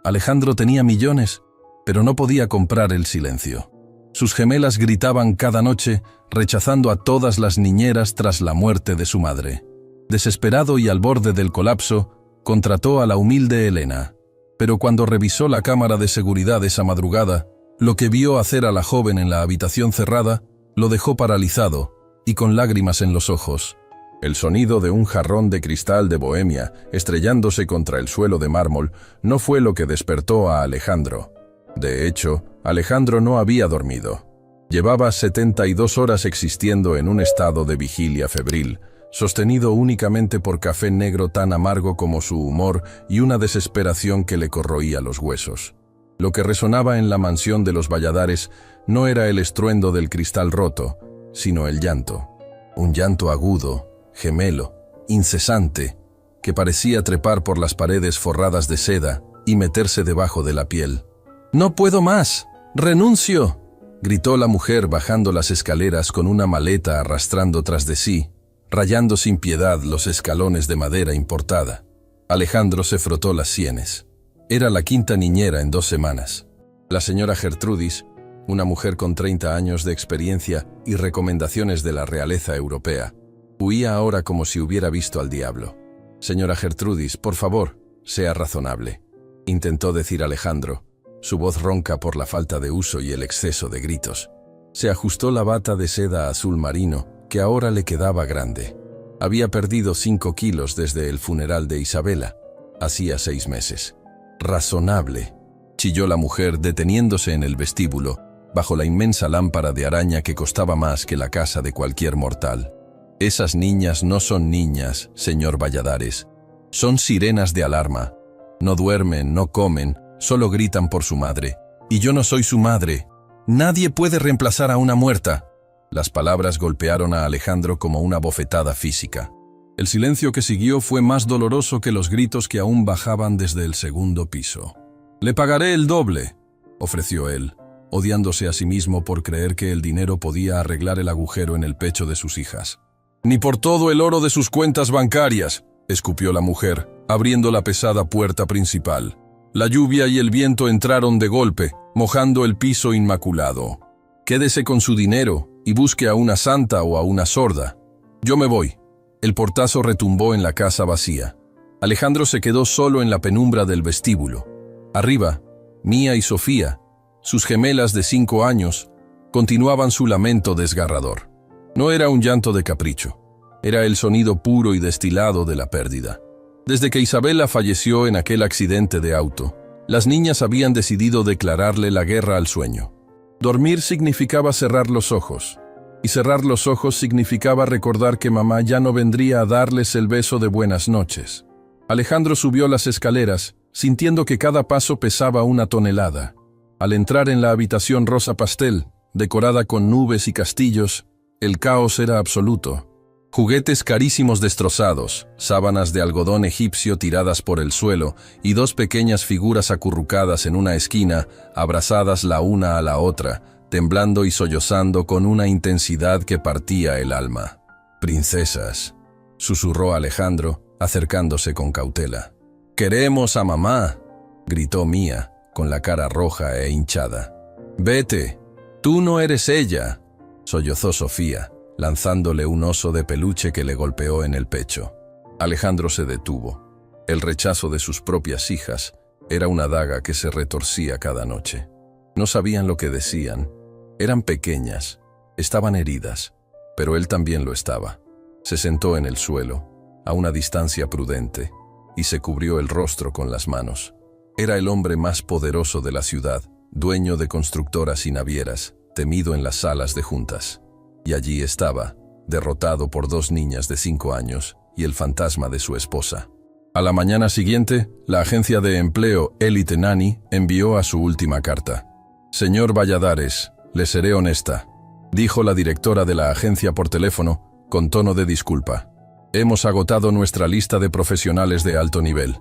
Alejandro tenía millones, pero no podía comprar el silencio. Sus gemelas gritaban cada noche, rechazando a todas las niñeras tras la muerte de su madre. Desesperado y al borde del colapso, contrató a la humilde Elena. Pero cuando revisó la cámara de seguridad esa madrugada, lo que vio hacer a la joven en la habitación cerrada lo dejó paralizado y con lágrimas en los ojos. El sonido de un jarrón de cristal de Bohemia estrellándose contra el suelo de mármol no fue lo que despertó a Alejandro. De hecho, Alejandro no había dormido. Llevaba 72 horas existiendo en un estado de vigilia febril, sostenido únicamente por café negro tan amargo como su humor y una desesperación que le corroía los huesos. Lo que resonaba en la mansión de los Valladares no era el estruendo del cristal roto, sino el llanto. Un llanto agudo, gemelo, incesante, que parecía trepar por las paredes forradas de seda y meterse debajo de la piel. «¡No puedo más! ¡Renuncio!», gritó la mujer bajando las escaleras con una maleta arrastrando tras de sí, rayando sin piedad los escalones de madera importada. Alejandro se frotó las sienes. Era la quinta niñera en 2 semanas. La señora Gertrudis, una mujer con 30 años de experiencia y recomendaciones de la realeza europea, huía ahora como si hubiera visto al diablo. «Señora Gertrudis, por favor, sea razonable», intentó decir Alejandro, su voz ronca por la falta de uso y el exceso de gritos. Se ajustó la bata de seda azul marino, que ahora le quedaba grande. Había perdido 5 kilos desde el funeral de Isabela, hacía 6 meses. «Razonable», chilló la mujer deteniéndose en el vestíbulo, bajo la inmensa lámpara de araña que costaba más que la casa de cualquier mortal. «Esas niñas no son niñas, señor Valladares. Son sirenas de alarma. No duermen, no comen, solo gritan por su madre. Y yo no soy su madre. Nadie puede reemplazar a una muerta». Las palabras golpearon a Alejandro como una bofetada física. El silencio que siguió fue más doloroso que los gritos que aún bajaban desde el 2.º piso. «Le pagaré el doble», ofreció él, odiándose a sí mismo por creer que el dinero podía arreglar el agujero en el pecho de sus hijas. «Ni por todo el oro de sus cuentas bancarias», escupió la mujer, abriendo la pesada puerta principal. La lluvia y el viento entraron de golpe, mojando el piso inmaculado. «Quédese con su dinero y busque a una santa o a una sorda. Yo me voy». El portazo retumbó en la casa vacía. Alejandro se quedó solo en la penumbra del vestíbulo. Arriba, Mía y Sofía, sus gemelas de 5 años, continuaban su lamento desgarrador. No era un llanto de capricho, era el sonido puro y destilado de la pérdida. Desde que Isabela falleció en aquel accidente de auto, las niñas habían decidido declararle la guerra al sueño. Dormir significaba cerrar los ojos, y cerrar los ojos significaba recordar que mamá ya no vendría a darles el beso de buenas noches. Alejandro subió las escaleras, sintiendo que cada paso pesaba 1 tonelada. Al entrar en la habitación rosa pastel, decorada con nubes y castillos, el caos era absoluto. Juguetes carísimos destrozados, sábanas de algodón egipcio tiradas por el suelo y 2 pequeñas figuras acurrucadas en una esquina, abrazadas la una a la otra, temblando y sollozando con una intensidad que partía el alma. «Princesas», susurró Alejandro, acercándose con cautela. «Queremos a mamá», gritó Mía, con la cara roja e hinchada. «Vete, tú no eres ella», sollozó Sofía, lanzándole un oso de peluche que le golpeó en el pecho. Alejandro se detuvo. El rechazo de sus propias hijas era una daga que se retorcía cada noche. No sabían lo que decían. Eran pequeñas, estaban heridas, pero él también lo estaba. Se sentó en el suelo, a una distancia prudente, y se cubrió el rostro con las manos. Era el hombre más poderoso de la ciudad, dueño de constructoras y navieras, temido en las salas de juntas. Y allí estaba, derrotado por 2 niñas de 5 años y el fantasma de su esposa. A la mañana siguiente, la agencia de empleo Elite Nanny envió a su última carta. «Señor Valladares, le seré honesta», dijo la directora de la agencia por teléfono, con tono de disculpa. «Hemos agotado nuestra lista de profesionales de alto nivel.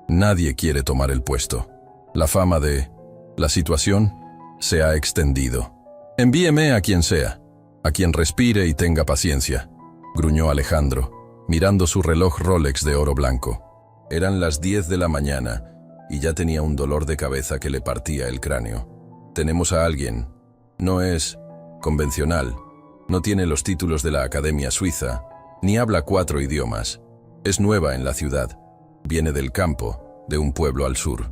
Nadie quiere tomar el puesto. La fama de la situación se ha extendido. Envíeme a quien sea, a quien respire y tenga paciencia», gruñó Alejandro, mirando su reloj Rolex de oro blanco. Eran las 10 de la mañana, y ya tenía un dolor de cabeza que le partía el cráneo. Tenemos a alguien. No es convencional. No tiene los títulos de la Academia Suiza, ni habla 4 idiomas. Es nueva en la ciudad. Viene del campo, de un pueblo al sur.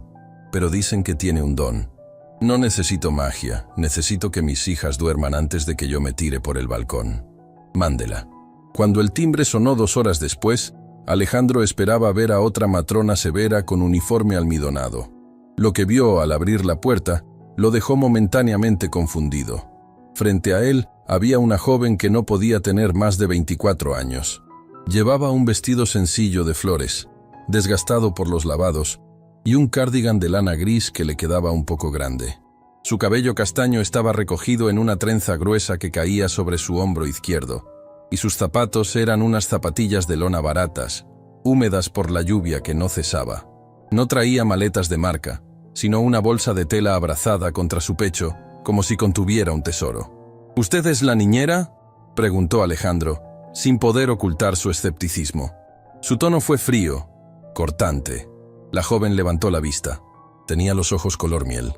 Pero dicen que tiene un don. No necesito magia, necesito que mis hijas duerman antes de que yo me tire por el balcón. Mándela. Cuando el timbre sonó 2 horas después, Alejandro esperaba ver a otra matrona severa con uniforme almidonado. Lo que vio al abrir la puerta lo dejó momentáneamente confundido. Frente a él había una joven que no podía tener más de 24 años. Llevaba un vestido sencillo de flores, desgastado por los lavados, y un cardigan de lana gris que le quedaba un poco grande. Su cabello castaño estaba recogido en una trenza gruesa que caía sobre su hombro izquierdo, y sus zapatos eran unas zapatillas de lona baratas, húmedas por la lluvia que no cesaba. No traía maletas de marca, sino una bolsa de tela abrazada contra su pecho, como si contuviera un tesoro. «¿Usted es la niñera?», preguntó Alejandro, sin poder ocultar su escepticismo. Su tono fue frío, cortante. La joven levantó la vista. Tenía los ojos color miel,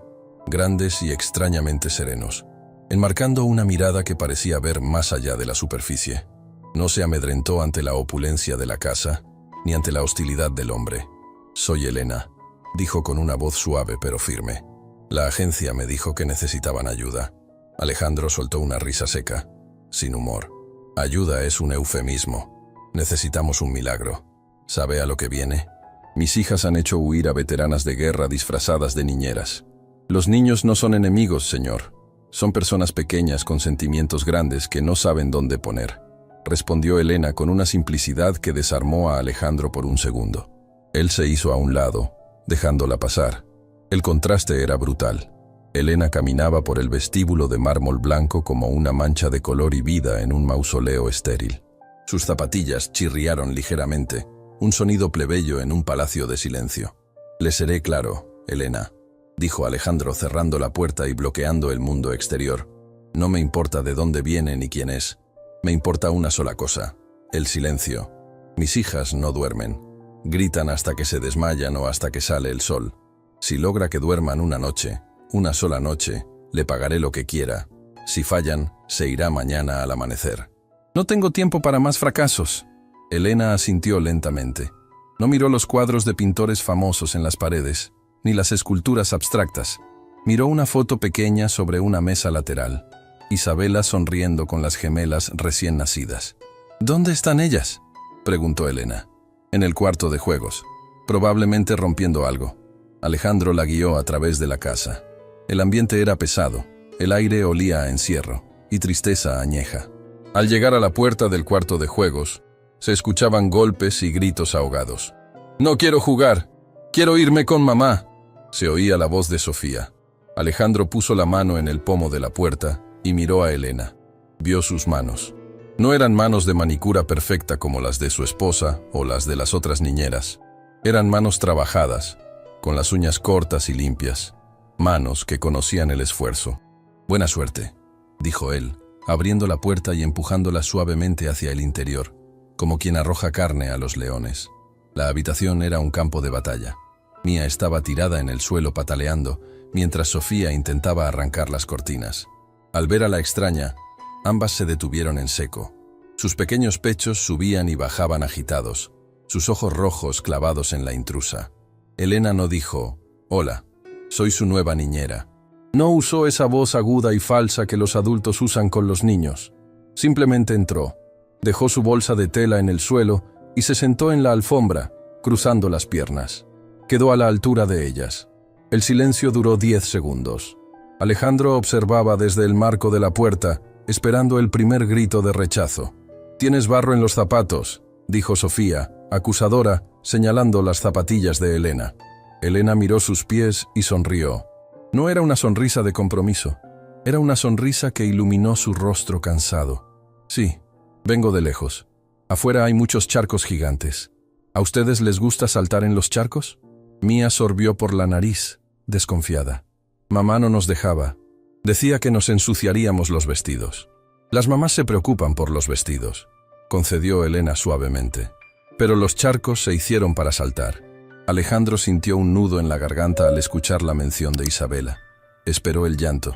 grandes y extrañamente serenos, enmarcando una mirada que parecía ver más allá de la superficie. No se amedrentó ante la opulencia de la casa, ni ante la hostilidad del hombre. «Soy Elena», dijo con una voz suave pero firme. «La agencia me dijo que necesitaban ayuda». Alejandro soltó una risa seca, sin humor. «Ayuda es un eufemismo. Necesitamos un milagro. ¿Sabe a lo que viene? Mis hijas han hecho huir a veteranas de guerra disfrazadas de niñeras. Los niños no son enemigos, señor. Son personas pequeñas con sentimientos grandes que no saben dónde poner», respondió Elena con una simplicidad que desarmó a Alejandro por un segundo. Él se hizo a un lado, dejándola pasar. El contraste era brutal. Elena caminaba por el vestíbulo de mármol blanco como una mancha de color y vida en un mausoleo estéril. Sus zapatillas chirriaron ligeramente, un sonido plebeyo en un palacio de silencio. «Le seré claro, Elena», dijo Alejandro cerrando la puerta y bloqueando el mundo exterior. «No me importa de dónde viene ni quién es. Me importa una sola cosa, el silencio. Mis hijas no duermen. Gritan hasta que se desmayan o hasta que sale el sol. Si logra que duerman una noche, una sola noche, le pagaré lo que quiera. Si fallan, se irá mañana al amanecer». «No tengo tiempo para más fracasos». Elena asintió lentamente. No miró los cuadros de pintores famosos en las paredes, ni las esculturas abstractas. Miró una foto pequeña sobre una mesa lateral. Isabela sonriendo con las gemelas recién nacidas. «¿Dónde están ellas?», preguntó Elena. «En el cuarto de juegos, probablemente rompiendo algo». Alejandro la guió a través de la casa. El ambiente era pesado, el aire olía a encierro y tristeza añeja. Al llegar a la puerta del cuarto de juegos, se escuchaban golpes y gritos ahogados. «No quiero jugar, quiero irme con mamá», se oía la voz de Sofía. Alejandro puso la mano en el pomo de la puerta y miró a Elena. Vio sus manos. No eran manos de manicura perfecta como las de su esposa o las de las otras niñeras. Eran manos trabajadas, con las uñas cortas y limpias. Manos que conocían el esfuerzo. «Buena suerte», dijo él, abriendo la puerta y empujándola suavemente hacia el interior, como quien arroja carne a los leones. La habitación era un campo de batalla. Mía estaba tirada en el suelo pataleando, mientras Sofía intentaba arrancar las cortinas. Al ver a la extraña, ambas se detuvieron en seco. Sus pequeños pechos subían y bajaban agitados, sus ojos rojos clavados en la intrusa. Elena no dijo, «Hola, soy su nueva niñera». No usó esa voz aguda y falsa que los adultos usan con los niños. Simplemente entró, dejó su bolsa de tela en el suelo y se sentó en la alfombra, cruzando las piernas. Quedó a la altura de ellas. El silencio duró 10 segundos. Alejandro observaba desde el marco de la puerta, esperando el primer grito de rechazo. «Tienes barro en los zapatos», dijo Sofía, acusadora, señalando las zapatillas de Elena. Elena miró sus pies y sonrió. No era una sonrisa de compromiso, era una sonrisa que iluminó su rostro cansado. «Sí, vengo de lejos. Afuera hay muchos charcos gigantes. ¿A ustedes les gusta saltar en los charcos?». Mía sorbió por la nariz, desconfiada. «Mamá no nos dejaba. Decía que nos ensuciaríamos los vestidos». «Las mamás se preocupan por los vestidos», concedió Elena suavemente. «Pero los charcos se hicieron para saltar. Alejandro sintió un nudo en la garganta al escuchar la mención de Isabela. Esperó el llanto,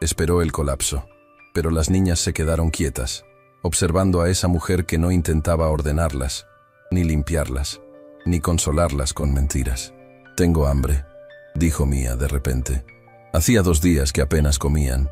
esperó el colapso, pero las niñas se quedaron quietas, observando a esa mujer que no intentaba ordenarlas, ni limpiarlas, ni consolarlas con mentiras. «Tengo hambre», dijo Mía de repente. Hacía 2 días que apenas comían.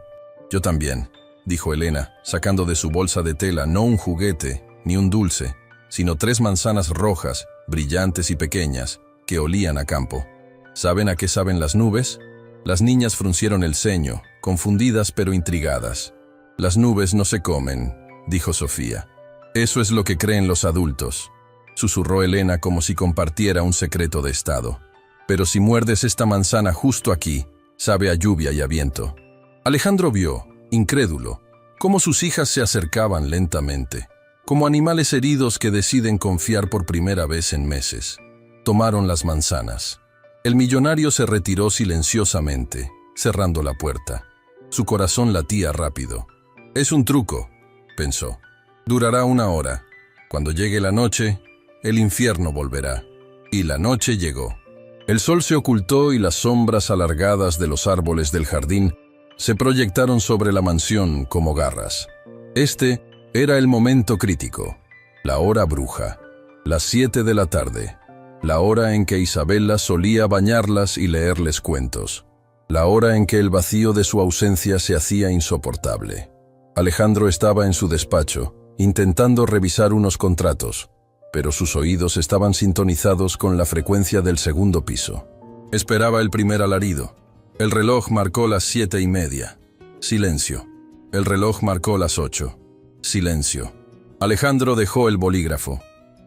«Yo también», dijo Elena, sacando de su bolsa de tela no un juguete, ni un dulce, sino 3 manzanas rojas, brillantes y pequeñas, que olían a campo. ¿Saben a qué saben las nubes? Las niñas fruncieron el ceño, confundidas pero intrigadas. «Las nubes no se comen», dijo Sofía. «Eso es lo que creen los adultos», susurró Elena como si compartiera un secreto de estado. «Pero si muerdes esta manzana justo aquí, sabe a lluvia y a viento». Alejandro vio, incrédulo, cómo sus hijas se acercaban lentamente, como animales heridos que deciden confiar por primera vez en meses. Tomaron las manzanas. El millonario se retiró silenciosamente, cerrando la puerta. Su corazón latía rápido. «Es un truco», pensó. «Durará 1 hora. Cuando llegue la noche, el infierno volverá». Y la noche llegó. El sol se ocultó y las sombras alargadas de los árboles del jardín se proyectaron sobre la mansión como garras. Este era el momento crítico, la hora bruja, las 7 de la tarde, la hora en que Isabela solía bañarlas y leerles cuentos, la hora en que el vacío de su ausencia se hacía insoportable. Alejandro estaba en su despacho, intentando revisar unos contratos, pero sus oídos estaban sintonizados con la frecuencia del 2.º piso. Esperaba el primer alarido. El reloj marcó las 7:30. Silencio. El reloj marcó las 8. Silencio. Alejandro dejó el bolígrafo.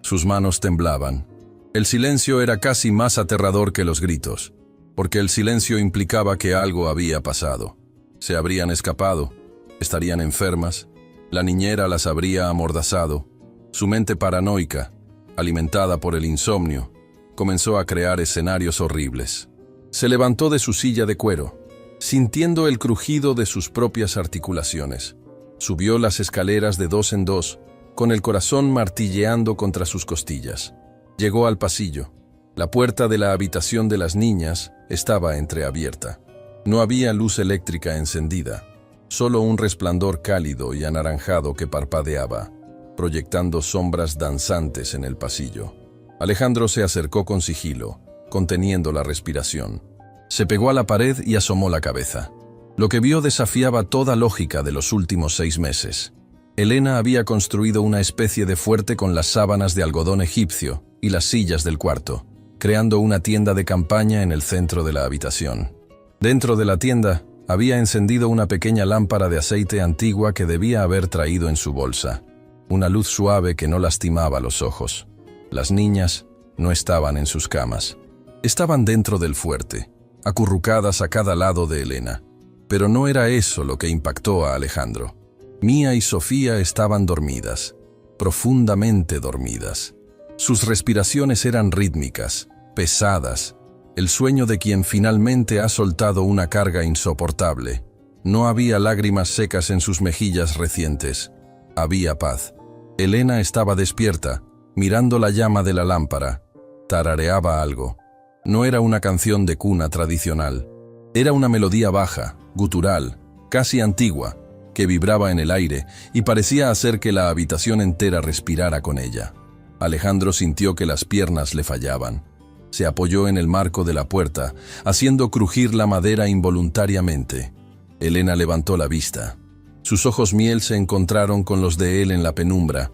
Sus manos temblaban. El silencio era casi más aterrador que los gritos, porque el silencio implicaba que algo había pasado. Se habrían escapado, estarían enfermas, la niñera las habría amordazado. Su mente paranoica, alimentada por el insomnio, comenzó a crear escenarios horribles. Se levantó de su silla de cuero, sintiendo el crujido de sus propias articulaciones. Subió las escaleras de 2 en 2, con el corazón martilleando contra sus costillas. Llegó al pasillo. La puerta de la habitación de las niñas estaba entreabierta. No había luz eléctrica encendida, solo un resplandor cálido y anaranjado que parpadeaba, proyectando sombras danzantes en el pasillo. Alejandro se acercó con sigilo, conteniendo la respiración. Se pegó a la pared y asomó la cabeza. Lo que vio desafiaba toda lógica de los últimos 6 meses. Elena había construido una especie de fuerte con las sábanas de algodón egipcio y las sillas del cuarto, creando una tienda de campaña en el centro de la habitación. Dentro de la tienda, había encendido una pequeña lámpara de aceite antigua que debía haber traído en su bolsa. Una luz suave que no lastimaba los ojos. Las niñas no estaban en sus camas. Estaban dentro del fuerte, acurrucadas a cada lado de Elena. Pero no era eso lo que impactó a Alejandro. Mía y Sofía estaban dormidas, profundamente dormidas. Sus respiraciones eran rítmicas, pesadas, el sueño de quien finalmente ha soltado una carga insoportable. No había lágrimas secas en sus mejillas recientes. Había paz. Elena estaba despierta, mirando la llama de la lámpara. Tarareaba algo. No era una canción de cuna tradicional. Era una melodía baja, gutural, casi antigua, que vibraba en el aire y parecía hacer que la habitación entera respirara con ella. Alejandro sintió que las piernas le fallaban. Se apoyó en el marco de la puerta, haciendo crujir la madera involuntariamente. Elena levantó la vista. Sus ojos miel se encontraron con los de él en la penumbra.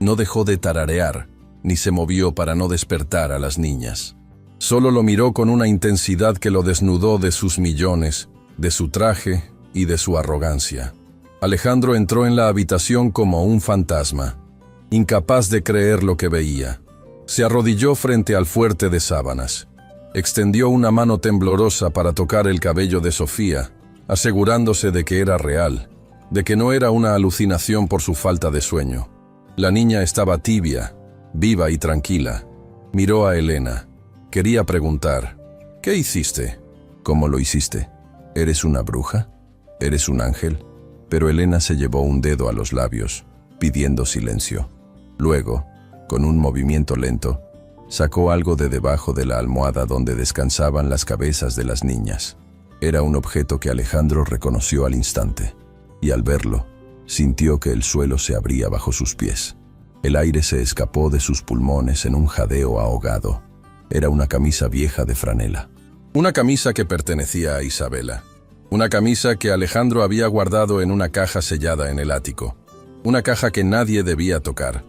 No dejó de tararear, ni se movió para no despertar a las niñas. Solo lo miró con una intensidad que lo desnudó de sus millones, de su traje y de su arrogancia. Alejandro entró en la habitación como un fantasma, incapaz de creer lo que veía. Se arrodilló frente al fuerte de sábanas. Extendió una mano temblorosa para tocar el cabello de Sofía, asegurándose de que era real, de que no era una alucinación por su falta de sueño. La niña estaba tibia, viva y tranquila. Miró a Elena. Quería preguntar, ¿qué hiciste? ¿Cómo lo hiciste? ¿Eres una bruja? ¿Eres un ángel? Pero Elena se llevó un dedo a los labios, pidiendo silencio. Luego, con un movimiento lento, Sacó algo de debajo de la almohada donde descansaban las cabezas de las niñas. Era un objeto que Alejandro reconoció al instante, y al verlo, sintió que el suelo se abría bajo sus pies. El aire se escapó de sus pulmones en un jadeo ahogado. Era una camisa vieja de franela. Una camisa que pertenecía a Isabela. Una camisa que Alejandro había guardado en una caja sellada en el ático. Una caja que nadie debía tocar.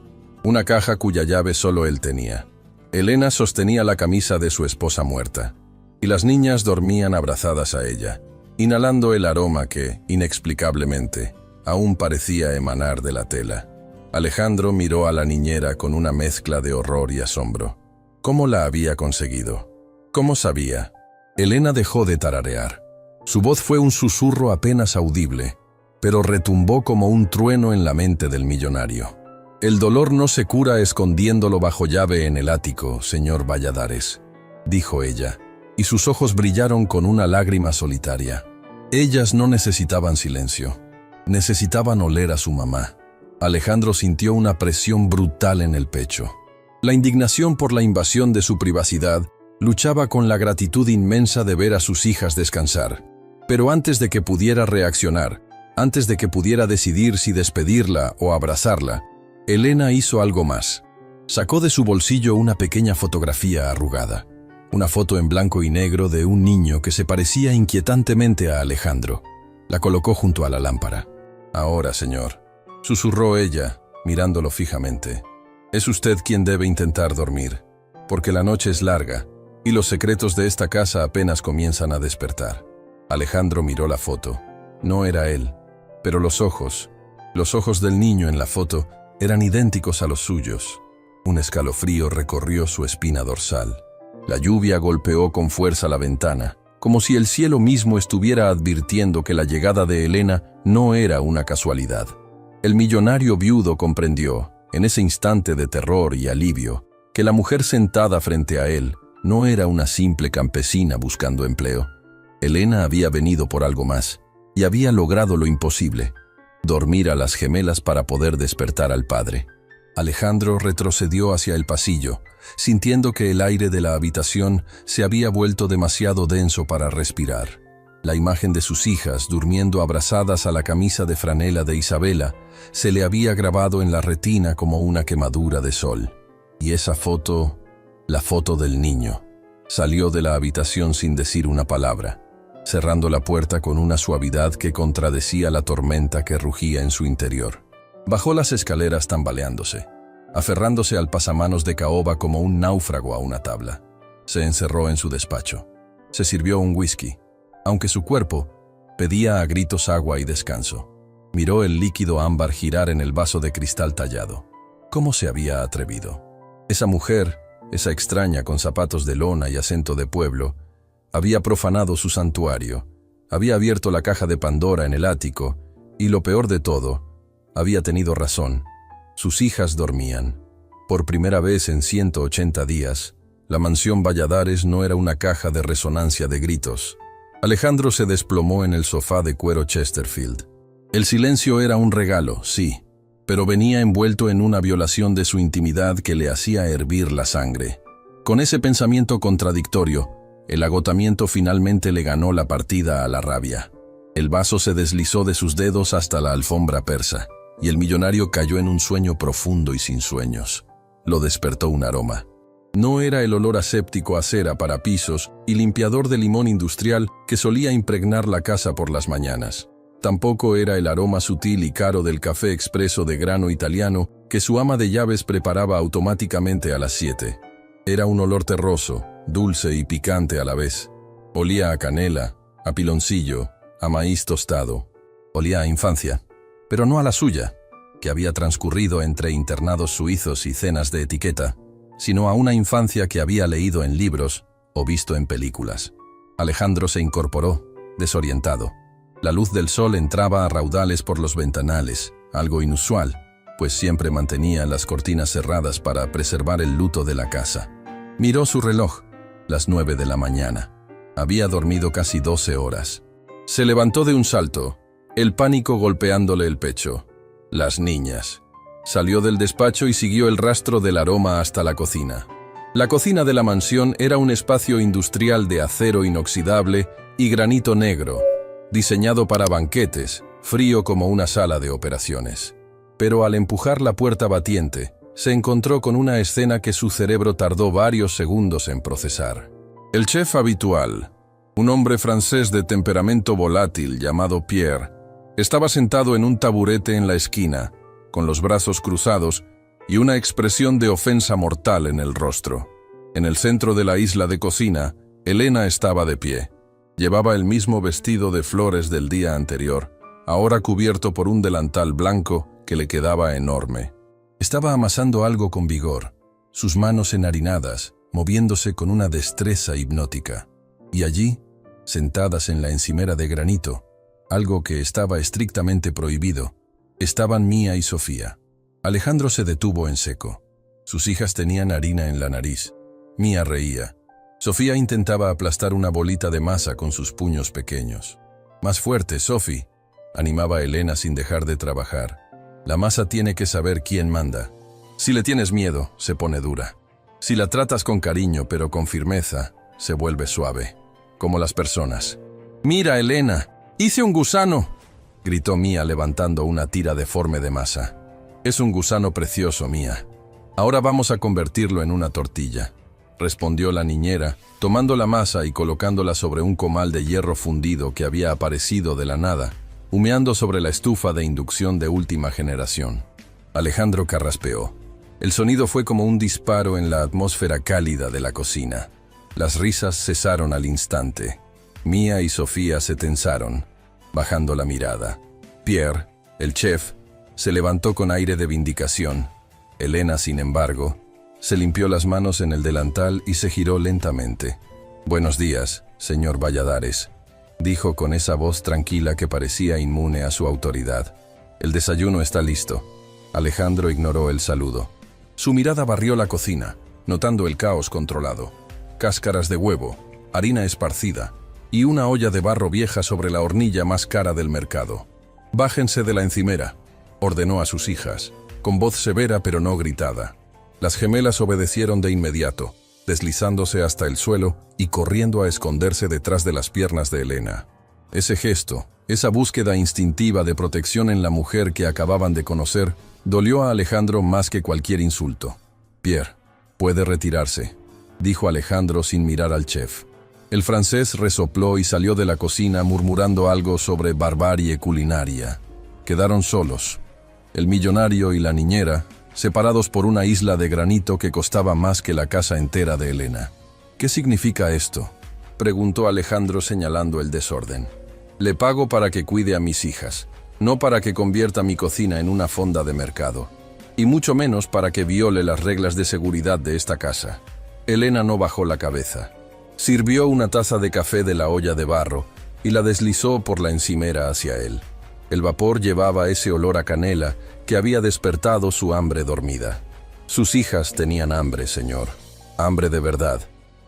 Una caja cuya llave solo él tenía. Elena sostenía la camisa de su esposa muerta, y las niñas dormían abrazadas a ella, inhalando el aroma que, inexplicablemente, aún parecía emanar de la tela. Alejandro miró a la niñera con una mezcla de horror y asombro. ¿Cómo la había conseguido? ¿Cómo sabía? Elena dejó de tararear. Su voz fue un susurro apenas audible, pero retumbó como un trueno en la mente del millonario. El dolor no se cura escondiéndolo bajo llave en el ático, señor Valladares, dijo ella, y sus ojos brillaron con una lágrima solitaria. Ellas no necesitaban silencio, necesitaban oler a su mamá. Alejandro sintió una presión brutal en el pecho. La indignación por la invasión de su privacidad luchaba con la gratitud inmensa de ver a sus hijas descansar. Pero antes de que pudiera reaccionar, antes de que pudiera decidir si despedirla o abrazarla, Elena hizo algo más. Sacó de su bolsillo una pequeña fotografía arrugada. Una foto en blanco y negro de un niño que se parecía inquietantemente a Alejandro. La colocó junto a la lámpara. «Ahora, señor», susurró ella, mirándolo fijamente. «Es usted quien debe intentar dormir, porque la noche es larga y los secretos de esta casa apenas comienzan a despertar». Alejandro miró la foto. No era él, pero los ojos del niño en la foto eran idénticos a los suyos. Un escalofrío recorrió su espina dorsal. La lluvia golpeó con fuerza la ventana, como si el cielo mismo estuviera advirtiendo que la llegada de Elena no era una casualidad. El millonario viudo comprendió, en ese instante de terror y alivio, que la mujer sentada frente a él no era una simple campesina buscando empleo. Elena había venido por algo más, y había logrado lo imposible: dormir a las gemelas para poder despertar al padre. Alejandro retrocedió hacia el pasillo, sintiendo que el aire de la habitación se había vuelto demasiado denso para respirar. La imagen de sus hijas durmiendo abrazadas a la camisa de franela de Isabela se le había grabado en la retina como una quemadura de sol. Y esa foto, la foto del niño, salió de la habitación sin decir una palabra, cerrando la puerta con una suavidad que contradecía la tormenta que rugía en su interior. Bajó las escaleras tambaleándose, aferrándose al pasamanos de caoba como un náufrago a una tabla. Se encerró en su despacho. Se sirvió un whisky, aunque su cuerpo pedía a gritos agua y descanso. Miró el líquido ámbar girar en el vaso de cristal tallado. ¿Cómo se había atrevido? Esa mujer, esa extraña con zapatos de lona y acento de pueblo, había profanado su santuario, había abierto la caja de Pandora en el ático y, lo peor de todo, había tenido razón. Sus hijas dormían. Por primera vez en 180 días, la mansión Valladares no era una caja de resonancia de gritos. Alejandro se desplomó en el sofá de cuero Chesterfield. El silencio era un regalo, sí, pero venía envuelto en una violación de su intimidad que le hacía hervir la sangre. Con ese pensamiento contradictorio, el agotamiento finalmente le ganó la partida a la rabia. El vaso se deslizó de sus dedos hasta la alfombra persa, y el millonario cayó en un sueño profundo y sin sueños. Lo despertó un aroma. No era el olor aséptico a cera para pisos y limpiador de limón industrial que solía impregnar la casa por las mañanas. Tampoco era el aroma sutil y caro del café expreso de grano italiano que su ama de llaves preparaba automáticamente a las 7. Era un olor terroso, dulce y picante a la vez. Olía a canela, a piloncillo, a maíz tostado. Olía a infancia, pero no a la suya, que había transcurrido entre internados suizos y cenas de etiqueta, sino a una infancia que había leído en libros o visto en películas. Alejandro se incorporó, desorientado. La luz del sol entraba a raudales por los ventanales, algo inusual, pues siempre mantenía las cortinas cerradas para preservar el luto de la casa. Miró su reloj, las 9 de la mañana. Había dormido casi 12 horas. Se levantó de un salto, el pánico golpeándole el pecho. Las niñas. Salió del despacho y siguió el rastro del aroma hasta la cocina. La cocina de la mansión era un espacio industrial de acero inoxidable y granito negro, diseñado para banquetes, frío como una sala de operaciones. Pero al empujar la puerta batiente, se encontró con una escena que su cerebro tardó varios segundos en procesar. El chef habitual, un hombre francés de temperamento volátil llamado Pierre, estaba sentado en un taburete en la esquina, con los brazos cruzados y una expresión de ofensa mortal en el rostro. En el centro de la isla de cocina, Elena estaba de pie. Llevaba el mismo vestido de flores del día anterior, ahora cubierto por un delantal blanco que le quedaba enorme. Estaba amasando algo con vigor, sus manos enharinadas, moviéndose con una destreza hipnótica. Y allí, sentadas en la encimera de granito, algo que estaba estrictamente prohibido, estaban Mía y Sofía. Alejandro se detuvo en seco. Sus hijas tenían harina en la nariz. Mía reía. Sofía intentaba aplastar una bolita de masa con sus puños pequeños. «Más fuerte, Sophie», animaba Elena sin dejar de trabajar. «La masa tiene que saber quién manda. Si le tienes miedo, se pone dura. Si la tratas con cariño pero con firmeza, se vuelve suave, como las personas». «Mira, Elena, hice un gusano», gritó Mía levantando una tira deforme de masa. «Es un gusano precioso, Mía. Ahora vamos a convertirlo en una tortilla», respondió la niñera, tomando la masa y colocándola sobre un comal de hierro fundido que había aparecido de la nada, humeando sobre la estufa de inducción de última generación. Alejandro carraspeó. El sonido fue como un disparo en la atmósfera cálida de la cocina. Las risas cesaron al instante. Mía y Sofía se tensaron, bajando la mirada. Pierre, el chef, se levantó con aire de vindicación. Elena, sin embargo, se limpió las manos en el delantal y se giró lentamente. «Buenos días, señor Valladares», dijo con esa voz tranquila que parecía inmune a su autoridad. «El desayuno está listo». Alejandro ignoró el saludo. Su mirada barrió la cocina, notando el caos controlado. Cáscaras de huevo, harina esparcida y una olla de barro vieja sobre la hornilla más cara del mercado. «Bájense de la encimera», ordenó a sus hijas, con voz severa pero no gritada. Las gemelas obedecieron de inmediato, deslizándose hasta el suelo y corriendo a esconderse detrás de las piernas de Elena. Ese gesto, esa búsqueda instintiva de protección en la mujer que acababan de conocer, dolió a Alejandro más que cualquier insulto. «Pierre, puede retirarse», dijo Alejandro sin mirar al chef. El francés resopló y salió de la cocina murmurando algo sobre barbarie culinaria. Quedaron solos, el millonario y la niñera, separados por una isla de granito que costaba más que la casa entera de Elena. «¿Qué significa esto?», preguntó Alejandro señalando el desorden. «Le pago para que cuide a mis hijas, no para que convierta mi cocina en una fonda de mercado, y mucho menos para que viole las reglas de seguridad de esta casa». Elena no bajó la cabeza. Sirvió una taza de café de la olla de barro y la deslizó por la encimera hacia él. El vapor llevaba ese olor a canela que había despertado su hambre dormida. Sus hijas tenían hambre, señor. Hambre de verdad.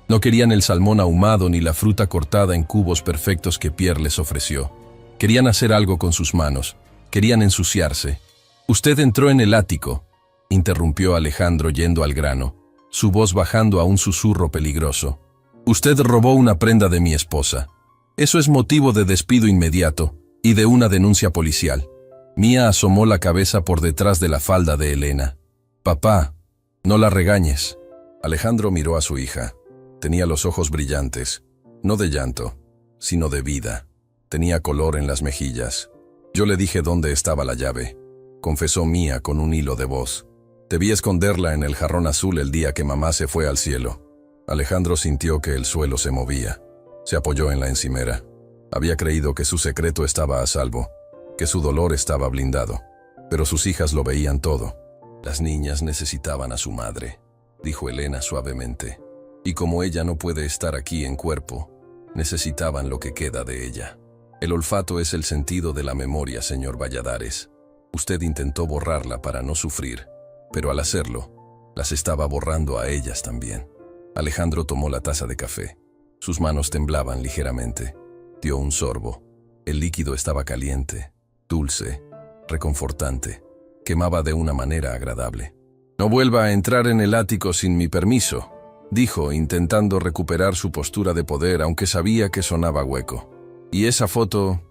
No querían el salmón ahumado ni la fruta cortada en cubos perfectos que Pierre les ofreció. Querían hacer algo con sus manos. Querían ensuciarse. «Usted entró en el ático», interrumpió Alejandro yendo al grano, su voz bajando a un susurro peligroso. «Usted robó una prenda de mi esposa. Eso es motivo de despido inmediato y de una denuncia policial». Mía asomó la cabeza por detrás de la falda de Elena. «Papá, no la regañes». Alejandro miró a su hija. Tenía los ojos brillantes, no de llanto, sino de vida. Tenía color en las mejillas. «Yo le dije dónde estaba la llave», confesó Mía con un hilo de voz. «Te vi esconderla en el jarrón azul el día que mamá se fue al cielo». Alejandro sintió que el suelo se movía. Se apoyó en la encimera. Había creído que su secreto estaba a salvo, que su dolor estaba blindado. Pero sus hijas lo veían todo. «Las niñas necesitaban a su madre», dijo Elena suavemente. «Y como ella no puede estar aquí en cuerpo, necesitaban lo que queda de ella. El olfato es el sentido de la memoria, señor Valladares. Usted intentó borrarla para no sufrir, pero al hacerlo, las estaba borrando a ellas también». Alejandro tomó la taza de café. Sus manos temblaban ligeramente. Dio un sorbo. El líquido estaba caliente, dulce, reconfortante. Quemaba de una manera agradable. «No vuelva a entrar en el ático sin mi permiso», dijo, intentando recuperar su postura de poder, aunque sabía que sonaba hueco. Y esa foto,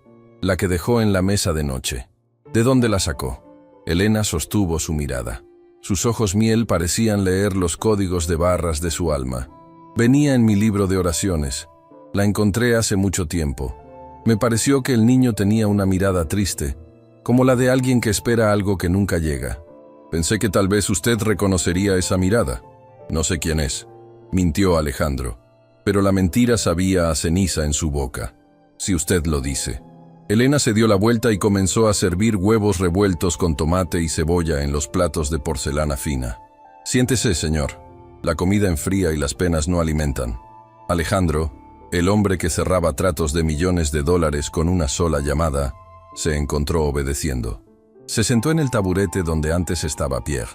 la que dejó en la mesa de noche. ¿De dónde la sacó? Elena sostuvo su mirada. Sus ojos miel parecían leer los códigos de barras de su alma. Venía en mi libro de oraciones. La encontré hace mucho tiempo. Me pareció que el niño tenía una mirada triste, como la de alguien que espera algo que nunca llega. Pensé que tal vez usted reconocería esa mirada. No sé quién es, mintió Alejandro, pero la mentira sabía a ceniza en su boca. Si usted lo dice. Elena se dio la vuelta y comenzó a servir huevos revueltos con tomate y cebolla en los platos de porcelana fina. Siéntese, señor. La comida enfría y las penas no alimentan. Alejandro, el hombre que cerraba tratos de millones de dólares con una sola llamada, se encontró obedeciendo. Se sentó en el taburete donde antes estaba Pierre.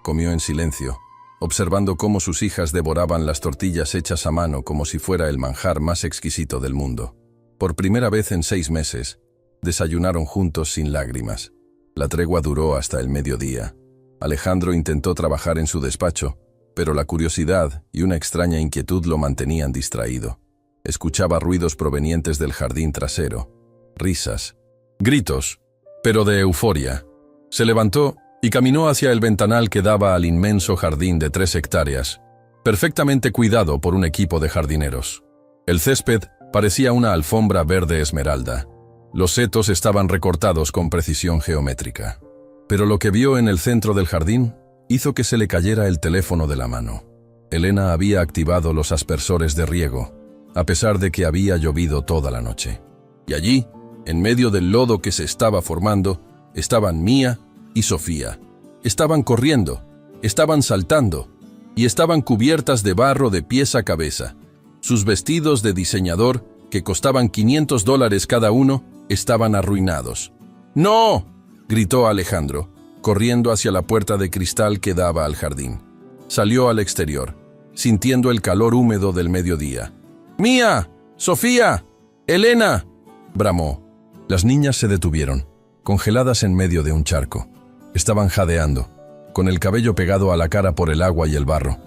Comió en silencio, observando cómo sus hijas devoraban las tortillas hechas a mano como si fuera el manjar más exquisito del mundo. Por primera vez en 6 meses, desayunaron juntos sin lágrimas. La tregua duró hasta el mediodía. Alejandro intentó trabajar en su despacho, pero la curiosidad y una extraña inquietud lo mantenían distraído. Escuchaba ruidos provenientes del jardín trasero, risas, gritos, pero de euforia. Se levantó y caminó hacia el ventanal que daba al inmenso jardín de 3 hectáreas, perfectamente cuidado por un equipo de jardineros. El césped parecía una alfombra verde esmeralda. Los setos estaban recortados con precisión geométrica. Pero lo que vio en el centro del jardín hizo que se le cayera el teléfono de la mano. Elena había activado los aspersores de riego, a pesar de que había llovido toda la noche. Y allí, en medio del lodo que se estaba formando, estaban Mía y Sofía. Estaban corriendo, estaban saltando, y estaban cubiertas de barro de pies a cabeza. Sus vestidos de diseñador, que costaban $500 cada uno, estaban arruinados. ¡No!, gritó Alejandro, corriendo hacia la puerta de cristal que daba al jardín. Salió al exterior, sintiendo el calor húmedo del mediodía. ¡Mía! ¡Sofía! ¡Elena!, bramó. Las niñas se detuvieron, congeladas en medio de un charco. Estaban jadeando, con el cabello pegado a la cara por el agua y el barro,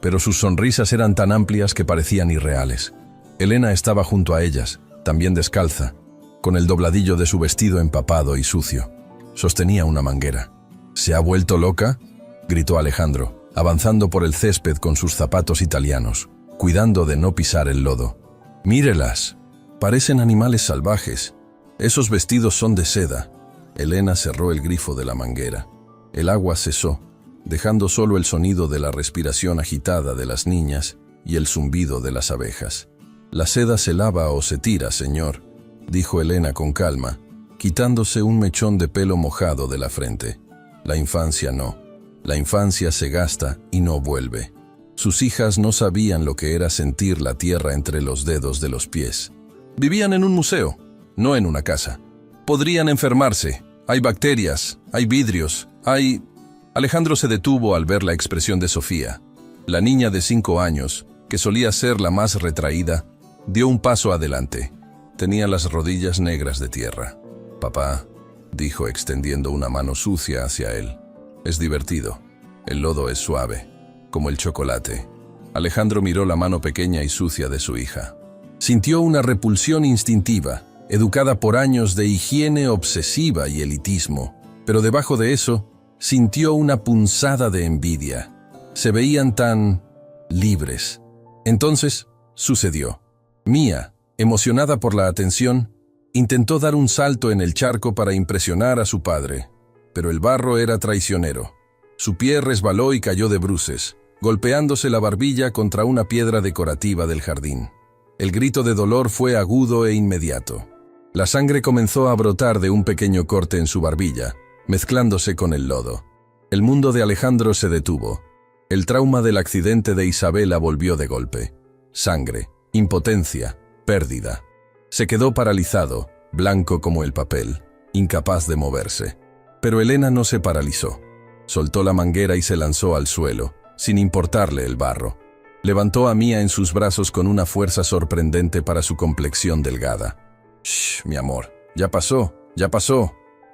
pero sus sonrisas eran tan amplias que parecían irreales. Elena estaba junto a ellas, también descalza, con el dobladillo de su vestido empapado y sucio. Sostenía una manguera. ¿Se ha vuelto loca?, gritó Alejandro, avanzando por el césped con sus zapatos italianos, cuidando de no pisar el lodo. «Mírelas, parecen animales salvajes. Esos vestidos son de seda». Elena cerró el grifo de la manguera. El agua cesó, dejando solo el sonido de la respiración agitada de las niñas y el zumbido de las abejas. «La seda se lava o se tira, señor», dijo Elena con calma, quitándose un mechón de pelo mojado de la frente. «La infancia no. La infancia se gasta y no vuelve». Sus hijas no sabían lo que era sentir la tierra entre los dedos de los pies. Vivían en un museo, no en una casa. Podrían enfermarse. Hay bacterias, hay vidrios, hay... Alejandro se detuvo al ver la expresión de Sofía. La niña de 5 años, que solía ser la más retraída, dio un paso adelante. Tenía las rodillas negras de tierra. «Papá», dijo extendiendo una mano sucia hacia él. «Es divertido. El lodo es suave, como el chocolate». Alejandro miró la mano pequeña y sucia de su hija. Sintió una repulsión instintiva, educada por años de higiene obsesiva y elitismo, pero debajo de eso, sintió una punzada de envidia. Se veían tan libres. Entonces, sucedió. Mía, emocionada por la atención, intentó dar un salto en el charco para impresionar a su padre, pero el barro era traicionero. Su pie resbaló y cayó de bruces, golpeándose la barbilla contra una piedra decorativa del jardín. El grito de dolor fue agudo e inmediato. La sangre comenzó a brotar de un pequeño corte en su barbilla, mezclándose con el lodo. El mundo de Alejandro se detuvo. El trauma del accidente de Isabela volvió de golpe. Sangre, impotencia, pérdida. Se quedó paralizado, blanco como el papel, incapaz de moverse. Pero Elena no se paralizó. Soltó la manguera y se lanzó al suelo, sin importarle el barro. Levantó a Mía en sus brazos con una fuerza sorprendente para su complexión delgada. «Shh, mi amor, ya pasó»,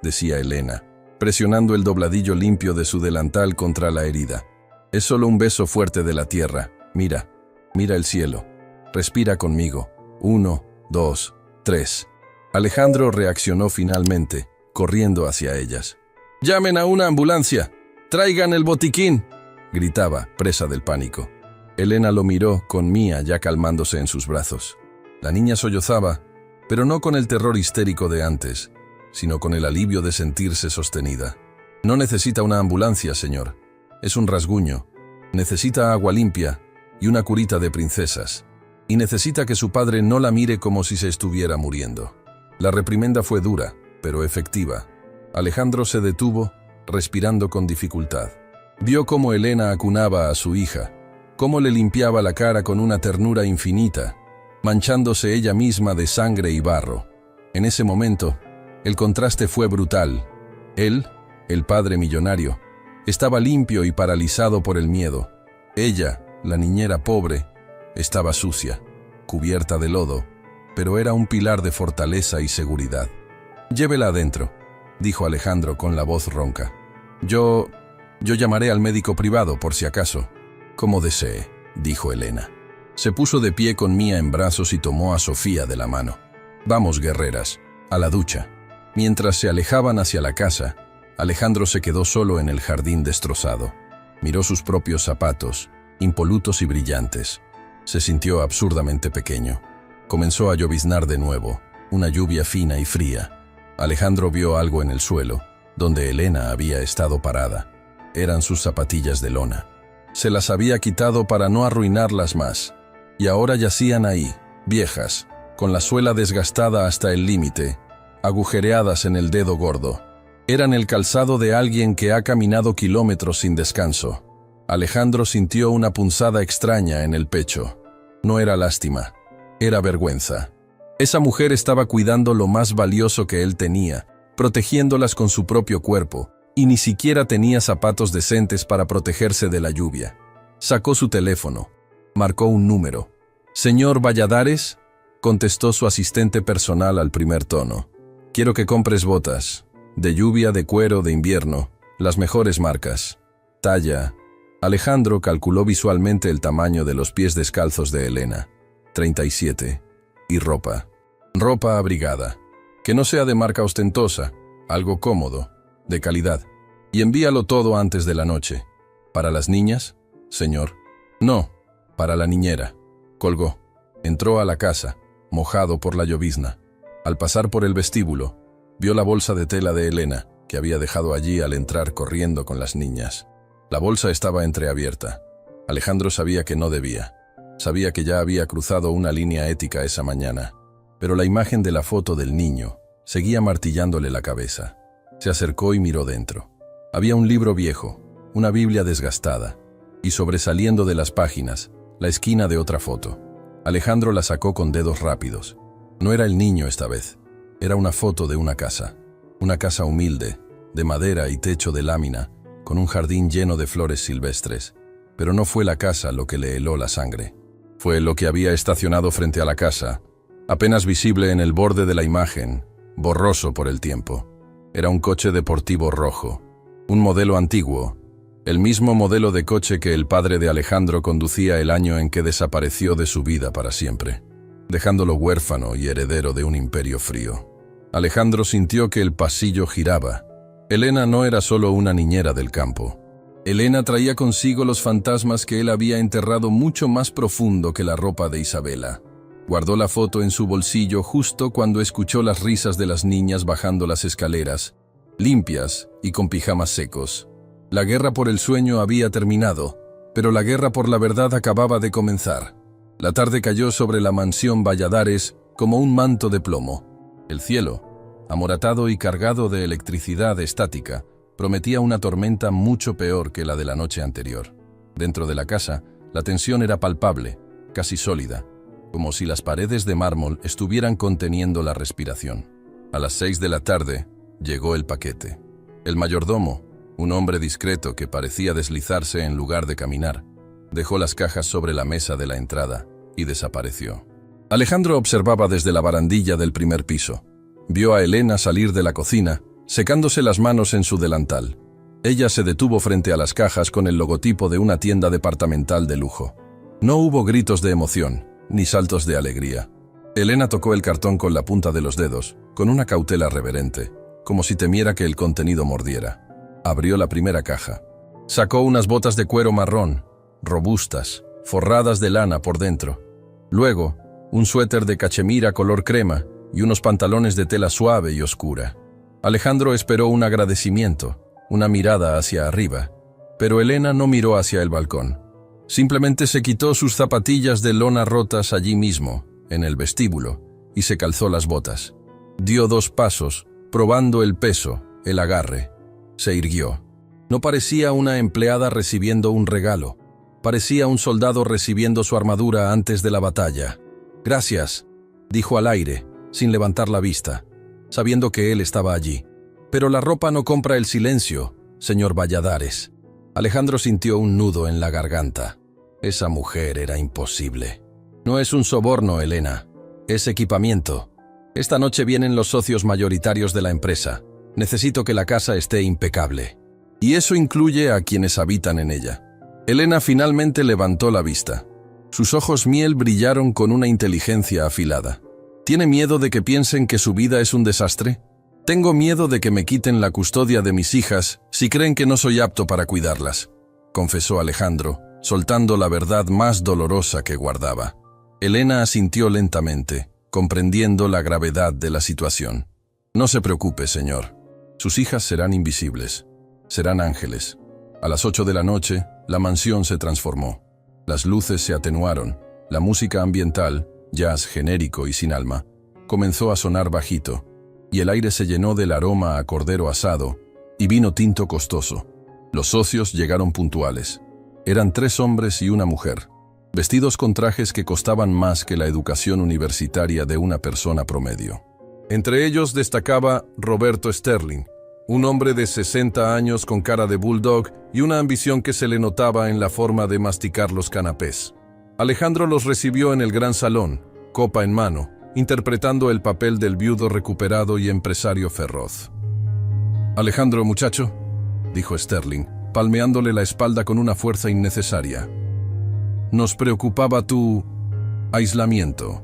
decía Elena, presionando el dobladillo limpio de su delantal contra la herida. «Es solo un beso fuerte de la tierra. Mira, mira el cielo. Respira conmigo. 1, 2, 3. Alejandro reaccionó finalmente, corriendo hacia ellas. «¡Llamen a una ambulancia! ¡Traigan el botiquín!», gritaba, presa del pánico. Elena lo miró, con Mía ya calmándose en sus brazos. La niña sollozaba, pero no con el terror histérico de antes, sino con el alivio de sentirse sostenida. «No necesita una ambulancia, señor. Es un rasguño. Necesita agua limpia y una curita de princesas. Y necesita que su padre no la mire como si se estuviera muriendo». La reprimenda fue dura, pero efectiva. Alejandro se detuvo, respirando con dificultad. Vio cómo Elena acunaba a su hija, cómo le limpiaba la cara con una ternura infinita, manchándose ella misma de sangre y barro. En ese momento, el contraste fue brutal. Él, el padre millonario, estaba limpio y paralizado por el miedo. Ella, la niñera pobre, estaba sucia, cubierta de lodo, pero era un pilar de fortaleza y seguridad. «Llévela adentro», dijo Alejandro con la voz ronca. Yo llamaré al médico privado por si acaso». «Como desee», dijo Elena. Se puso de pie con Mía en brazos y tomó a Sofía de la mano. «Vamos, guerreras, a la ducha». Mientras se alejaban hacia la casa, Alejandro se quedó solo en el jardín destrozado. Miró sus propios zapatos, impolutos y brillantes. Se sintió absurdamente pequeño. Comenzó a lloviznar de nuevo, una lluvia fina y fría. Alejandro vio algo en el suelo, donde Elena había estado parada. Eran sus zapatillas de lona. Se las había quitado para no arruinarlas más, y ahora yacían ahí, viejas, con la suela desgastada hasta el límite, agujereadas en el dedo gordo. Eran el calzado de alguien que ha caminado kilómetros sin descanso. Alejandro sintió una punzada extraña en el pecho. No era lástima, era vergüenza. Esa mujer estaba cuidando lo más valioso que él tenía, protegiéndolas con su propio cuerpo, y ni siquiera tenía zapatos decentes para protegerse de la lluvia. Sacó su teléfono, marcó un número. «Señor Valladares», contestó su asistente personal al primer tono. «Quiero que compres botas, de lluvia, de cuero, de invierno, las mejores marcas. Talla». Alejandro calculó visualmente el tamaño de los pies descalzos de Elena. 37. Y ropa. Ropa abrigada. Que no sea de marca ostentosa, algo cómodo, de calidad. Y envíalo todo antes de la noche. ¿Para las niñas, señor? No, para la niñera. Colgó. Entró a la casa, mojado por la llovizna. Al pasar por el vestíbulo, vio la bolsa de tela de Elena, que había dejado allí al entrar corriendo con las niñas. La bolsa estaba entreabierta. Alejandro sabía que no debía. Sabía que ya había cruzado una línea ética esa mañana. Pero la imagen de la foto del niño seguía martillándole la cabeza. Se acercó y miró dentro. Había un libro viejo, una Biblia desgastada, y sobresaliendo de las páginas, la esquina de otra foto. Alejandro la sacó con dedos rápidos. No era el niño esta vez. Era una foto de una casa humilde, de madera y techo de lámina, con un jardín lleno de flores silvestres. Pero no fue la casa lo que le heló la sangre. Fue lo que había estacionado frente a la casa, apenas visible en el borde de la imagen, borroso por el tiempo. Era un coche deportivo rojo, un modelo antiguo, el mismo modelo de coche que el padre de Alejandro conducía el año en que desapareció de su vida para siempre, dejándolo huérfano y heredero de un imperio frío. Alejandro sintió que el pasillo giraba. Elena no era solo una niñera del campo. Elena traía consigo los fantasmas que él había enterrado mucho más profundo que la ropa de Isabela. Guardó la foto en su bolsillo justo cuando escuchó las risas de las niñas bajando las escaleras, limpias y con pijamas secos. La guerra por el sueño había terminado, pero la guerra por la verdad acababa de comenzar. La tarde cayó sobre la mansión Valladares como un manto de plomo. El cielo, amoratado y cargado de electricidad estática, prometía una tormenta mucho peor que la de la noche anterior. Dentro de la casa, la tensión era palpable, casi sólida, como si las paredes de mármol estuvieran conteniendo la respiración. A las 6 de la tarde, llegó el paquete. El mayordomo, un hombre discreto que parecía deslizarse en lugar de caminar, dejó las cajas sobre la mesa de la entrada y desapareció. Alejandro observaba desde la barandilla del primer piso. Vio a Elena salir de la cocina, secándose las manos en su delantal. Ella se detuvo frente a las cajas con el logotipo de una tienda departamental de lujo. No hubo gritos de emoción, ni saltos de alegría. Elena tocó el cartón con la punta de los dedos, con una cautela reverente, como si temiera que el contenido mordiera. Abrió la primera caja. Sacó unas botas de cuero marrón, robustas, forradas de lana por dentro. Luego, un suéter de cachemira color crema y unos pantalones de tela suave y oscura. Alejandro esperó un agradecimiento, una mirada hacia arriba, pero Elena no miró hacia el balcón. Simplemente se quitó sus zapatillas de lona rotas allí mismo, en el vestíbulo, y se calzó las botas. Dio 2 pasos, probando el peso, el agarre. Se irguió. No parecía una empleada recibiendo un regalo. Parecía un soldado recibiendo su armadura antes de la batalla. «Gracias», dijo al aire, sin levantar la vista, sabiendo que él estaba allí. «Pero la ropa no compra el silencio, señor Valladares». Alejandro sintió un nudo en la garganta. Esa mujer era imposible. «No es un soborno, Elena. Es equipamiento. Esta noche vienen los socios mayoritarios de la empresa. Necesito que la casa esté impecable. Y eso incluye a quienes habitan en ella». Elena finalmente levantó la vista. Sus ojos miel brillaron con una inteligencia afilada. ¿Tiene miedo de que piensen que su vida es un desastre? Tengo miedo de que me quiten la custodia de mis hijas si creen que no soy apto para cuidarlas, confesó Alejandro, soltando la verdad más dolorosa que guardaba. Elena asintió lentamente, comprendiendo la gravedad de la situación. No se preocupe, señor. Sus hijas serán invisibles. Serán ángeles. A las 8 de la noche, la mansión se transformó. Las luces se atenuaron. La música ambiental, jazz genérico y sin alma, comenzó a sonar bajito, y el aire se llenó del aroma a cordero asado y vino tinto costoso. Los socios llegaron puntuales. Eran 3 hombres y una mujer, vestidos con trajes que costaban más que la educación universitaria de una persona promedio. Entre ellos destacaba Roberto Sterling, un hombre de 60 años con cara de bulldog y una ambición que se le notaba en la forma de masticar los canapés. Alejandro los recibió en el gran salón, copa en mano, interpretando el papel del viudo recuperado y empresario feroz. «Alejandro, muchacho», dijo Sterling, palmeándole la espalda con una fuerza innecesaria. «Nos preocupaba tu aislamiento.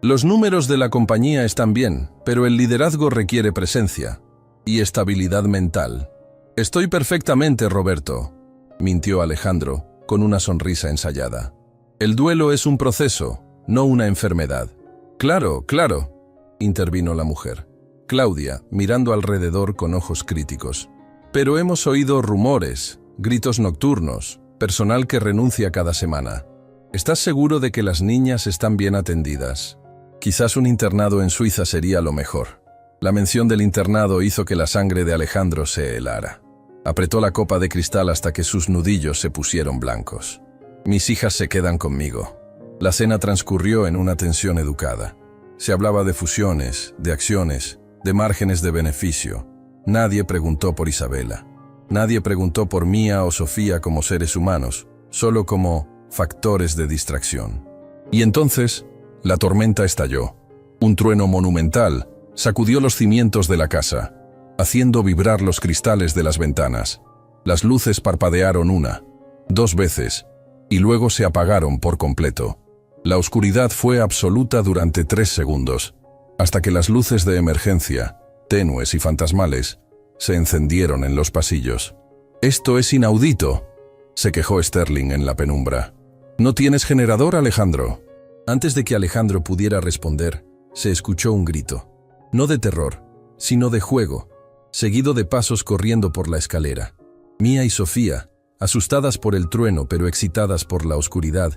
Los números de la compañía están bien, pero el liderazgo requiere presencia y estabilidad mental». «Estoy perfectamente, Roberto», mintió Alejandro, con una sonrisa ensayada. «El duelo es un proceso, no una enfermedad». «Claro, claro», intervino la mujer. Claudia, mirando alrededor con ojos críticos. «Pero hemos oído rumores, gritos nocturnos, personal que renuncia cada semana. ¿Estás seguro de que las niñas están bien atendidas? Quizás un internado en Suiza sería lo mejor». La mención del internado hizo que la sangre de Alejandro se helara. Apretó la copa de cristal hasta que sus nudillos se pusieron blancos. «Mis hijas se quedan conmigo». La cena transcurrió en una tensión educada. Se hablaba de fusiones, de acciones, de márgenes de beneficio. Nadie preguntó por Isabela. Nadie preguntó por Mía o Sofía como seres humanos, solo como factores de distracción. Y entonces, la tormenta estalló. Un trueno monumental sacudió los cimientos de la casa, haciendo vibrar los cristales de las ventanas. Las luces parpadearon 1, 2 veces, y luego se apagaron por completo. La oscuridad fue absoluta durante 3 segundos, hasta que las luces de emergencia, tenues y fantasmales, se encendieron en los pasillos. «Esto es inaudito», se quejó Sterling en la penumbra. «¿No tienes generador, Alejandro?» Antes de que Alejandro pudiera responder, se escuchó un grito. No de terror, sino de juego, seguido de pasos corriendo por la escalera. Mía y Sofía, asustadas por el trueno pero excitadas por la oscuridad,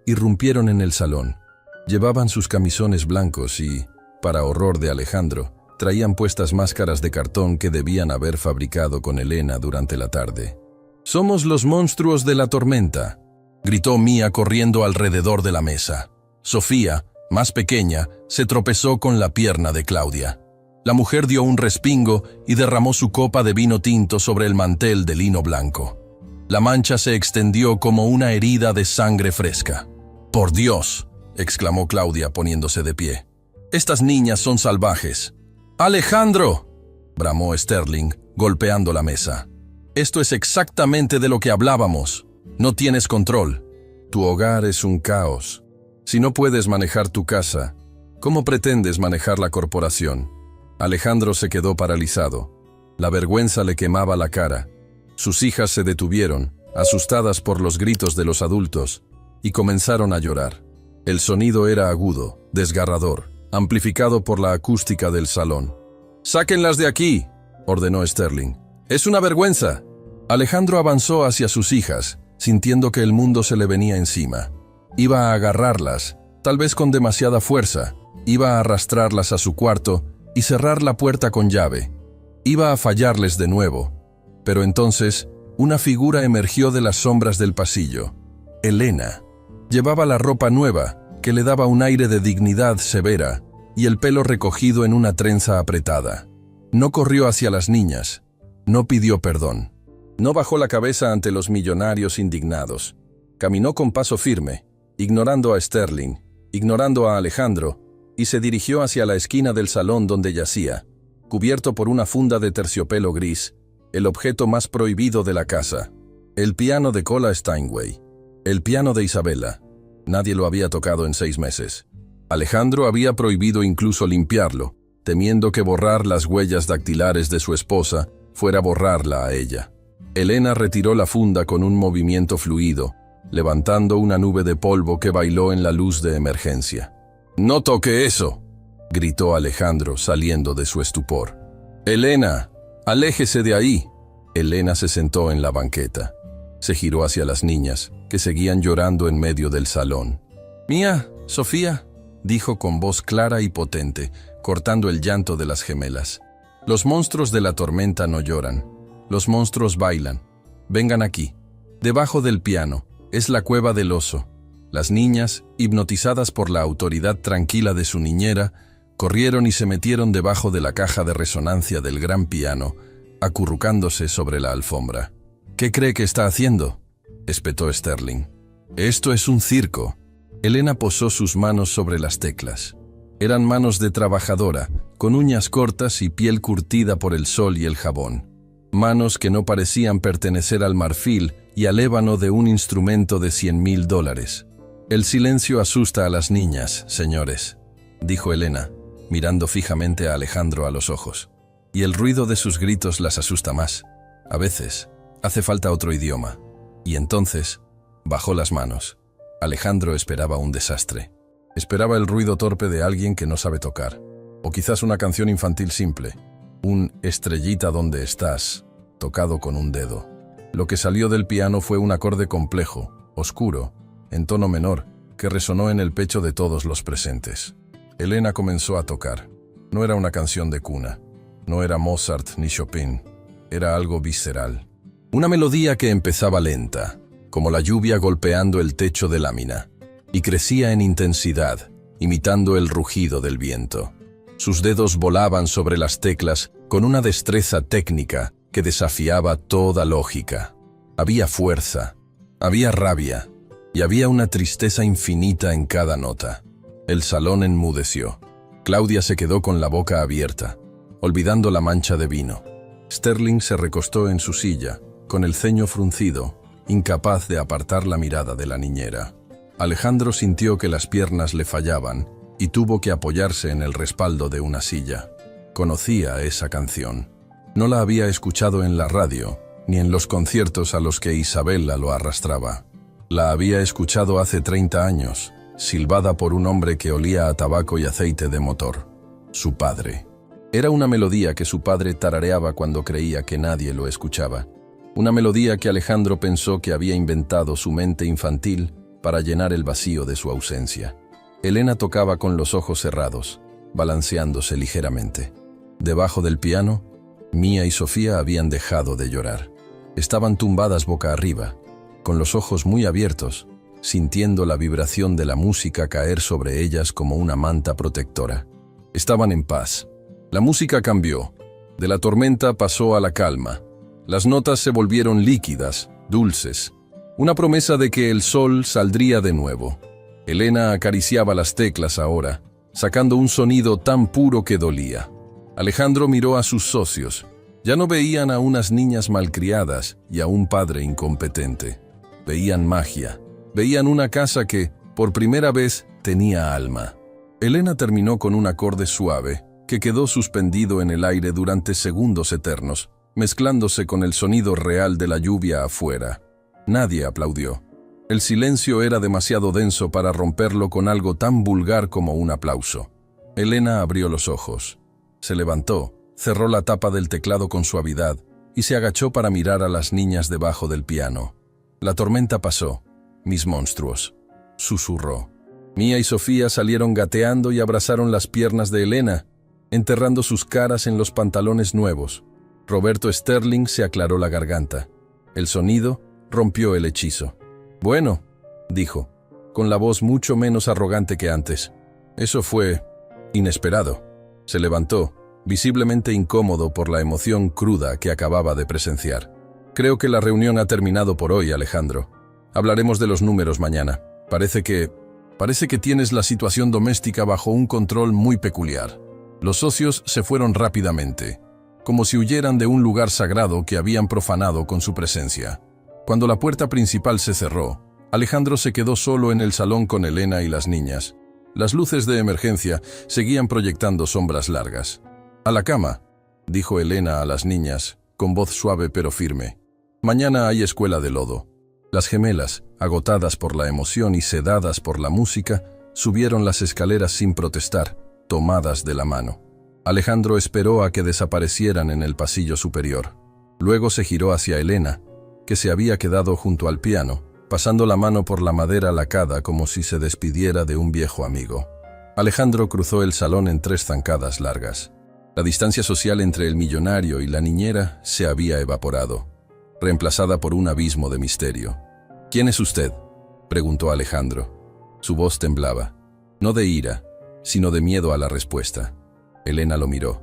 irrumpieron en el salón. Llevaban sus camisones blancos y, para horror de Alejandro, traían puestas máscaras de cartón que debían haber fabricado con Elena durante la tarde. «Somos los monstruos de la tormenta», gritó Mía corriendo alrededor de la mesa. Sofía, más pequeña, se tropezó con la pierna de Claudia. La mujer dio un respingo y derramó su copa de vino tinto sobre el mantel de lino blanco. La mancha se extendió como una herida de sangre fresca. «¡Por Dios!», exclamó Claudia poniéndose de pie. «Estas niñas son salvajes». «¡Alejandro!», bramó Sterling, golpeando la mesa. «Esto es exactamente de lo que hablábamos. No tienes control». Tu hogar es un caos. Si no puedes manejar tu casa, ¿cómo pretendes manejar la corporación? Alejandro se quedó paralizado. La vergüenza le quemaba la cara. Sus hijas se detuvieron, asustadas por los gritos de los adultos, y comenzaron a llorar. El sonido era agudo, desgarrador, amplificado por la acústica del salón. «¡Sáquenlas de aquí!», ordenó Sterling. «¡Es una vergüenza!». Alejandro avanzó hacia sus hijas, sintiendo que el mundo se le venía encima. Iba a agarrarlas, tal vez con demasiada fuerza. Iba a arrastrarlas a su cuarto y cerrar la puerta con llave. Iba a fallarles de nuevo. Pero entonces, una figura emergió de las sombras del pasillo. Elena. Llevaba la ropa nueva, que le daba un aire de dignidad severa, y el pelo recogido en una trenza apretada. No corrió hacia las niñas. No pidió perdón. No bajó la cabeza ante los millonarios indignados. Caminó con paso firme, ignorando a Sterling, ignorando a Alejandro, y se dirigió hacia la esquina del salón donde yacía, cubierto por una funda de terciopelo gris, el objeto más prohibido de la casa. El piano de cola Steinway. El piano de Isabella. Nadie lo había tocado en 6 meses. Alejandro había prohibido incluso limpiarlo, temiendo que borrar las huellas dactilares de su esposa fuera borrarla a ella. Elena retiró la funda con un movimiento fluido, levantando una nube de polvo que bailó en la luz de emergencia. «¡No toque eso!», gritó Alejandro, saliendo de su estupor. «Elena, aléjese de ahí». Elena se sentó en la banqueta. Se giró hacia las niñas, que seguían llorando en medio del salón. «Mía, Sofía», dijo con voz clara y potente, cortando el llanto de las gemelas. «Los monstruos de la tormenta no lloran. Los monstruos bailan. Vengan aquí. Debajo del piano es la cueva del oso». Las niñas, hipnotizadas por la autoridad tranquila de su niñera, corrieron y se metieron debajo de la caja de resonancia del gran piano, acurrucándose sobre la alfombra. «¿Qué cree que está haciendo?», espetó Sterling. «Esto es un circo». Elena posó sus manos sobre las teclas. Eran manos de trabajadora, con uñas cortas y piel curtida por el sol y el jabón. Manos que no parecían pertenecer al marfil y al ébano de un instrumento de $100,000. «El silencio asusta a las niñas, señores», dijo Elena, mirando fijamente a Alejandro a los ojos. «Y el ruido de sus gritos las asusta más. A veces hace falta otro idioma». Y entonces bajó las manos. Alejandro esperaba un desastre. Esperaba el ruido torpe de alguien que no sabe tocar. O quizás una canción infantil simple. Un «Estrellita, ¿dónde estás?», tocado con un dedo. Lo que salió del piano fue un acorde complejo, oscuro, en tono menor, que resonó en el pecho de todos los presentes. Elena comenzó a tocar. No era una canción de cuna. No era Mozart ni Chopin. Era algo visceral. Una melodía que empezaba lenta, como la lluvia golpeando el techo de lámina, y crecía en intensidad, imitando el rugido del viento. Sus dedos volaban sobre las teclas con una destreza técnica que desafiaba toda lógica. Había fuerza, había rabia, y había una tristeza infinita en cada nota. El salón enmudeció. Claudia se quedó con la boca abierta, olvidando la mancha de vino. Sterling se recostó en su silla, con el ceño fruncido, incapaz de apartar la mirada de la niñera. Alejandro sintió que las piernas le fallaban y tuvo que apoyarse en el respaldo de una silla. Conocía esa canción. No la había escuchado en la radio, ni en los conciertos a los que Isabella lo arrastraba. La había escuchado hace 30 años, silbada por un hombre que olía a tabaco y aceite de motor. Su padre. Era una melodía que su padre tarareaba cuando creía que nadie lo escuchaba. Una melodía que Alejandro pensó que había inventado su mente infantil para llenar el vacío de su ausencia. Elena tocaba con los ojos cerrados, balanceándose ligeramente. Debajo del piano, Mía y Sofía habían dejado de llorar. Estaban tumbadas boca arriba, con los ojos muy abiertos, sintiendo la vibración de la música caer sobre ellas como una manta protectora. Estaban en paz. La música cambió. De la tormenta pasó a la calma. Las notas se volvieron líquidas, dulces. Una promesa de que el sol saldría de nuevo. Elena acariciaba las teclas ahora, sacando un sonido tan puro que dolía. Alejandro miró a sus socios. Ya no veían a unas niñas malcriadas y a un padre incompetente. Veían magia. Veían una casa que, por primera vez, tenía alma. Elena terminó con un acorde suave, que quedó suspendido en el aire durante segundos eternos, mezclándose con el sonido real de la lluvia afuera. Nadie aplaudió. El silencio era demasiado denso para romperlo con algo tan vulgar como un aplauso. Elena abrió los ojos. Se levantó, cerró la tapa del teclado con suavidad y se agachó para mirar a las niñas debajo del piano. La tormenta pasó. Mis monstruos, susurró. Mía y Sofía salieron gateando y abrazaron las piernas de Elena, enterrando sus caras en los pantalones nuevos. Roberto Sterling se aclaró la garganta. El sonido rompió el hechizo. «Bueno», dijo, con la voz mucho menos arrogante que antes. «Eso fue inesperado». Se levantó, visiblemente incómodo por la emoción cruda que acababa de presenciar. «Creo que la reunión ha terminado por hoy, Alejandro. Hablaremos de los números mañana. Parece que tienes la situación doméstica bajo un control muy peculiar». Los socios se fueron rápidamente, como si huyeran de un lugar sagrado que habían profanado con su presencia. Cuando la puerta principal se cerró, Alejandro se quedó solo en el salón con Elena y las niñas. Las luces de emergencia seguían proyectando sombras largas. «A la cama», dijo Elena a las niñas, con voz suave pero firme. «Mañana hay escuela de lodo». Las gemelas, agotadas por la emoción y sedadas por la música, subieron las escaleras sin protestar, tomadas de la mano. Alejandro esperó a que desaparecieran en el pasillo superior. Luego se giró hacia Elena, que se había quedado junto al piano, pasando la mano por la madera lacada como si se despidiera de un viejo amigo. Alejandro cruzó el salón en 3 zancadas largas. La distancia social entre el millonario y la niñera se había evaporado, reemplazada por un abismo de misterio. «¿Quién es usted?», preguntó Alejandro. Su voz temblaba, no de ira, sino de miedo a la respuesta. Elena lo miró.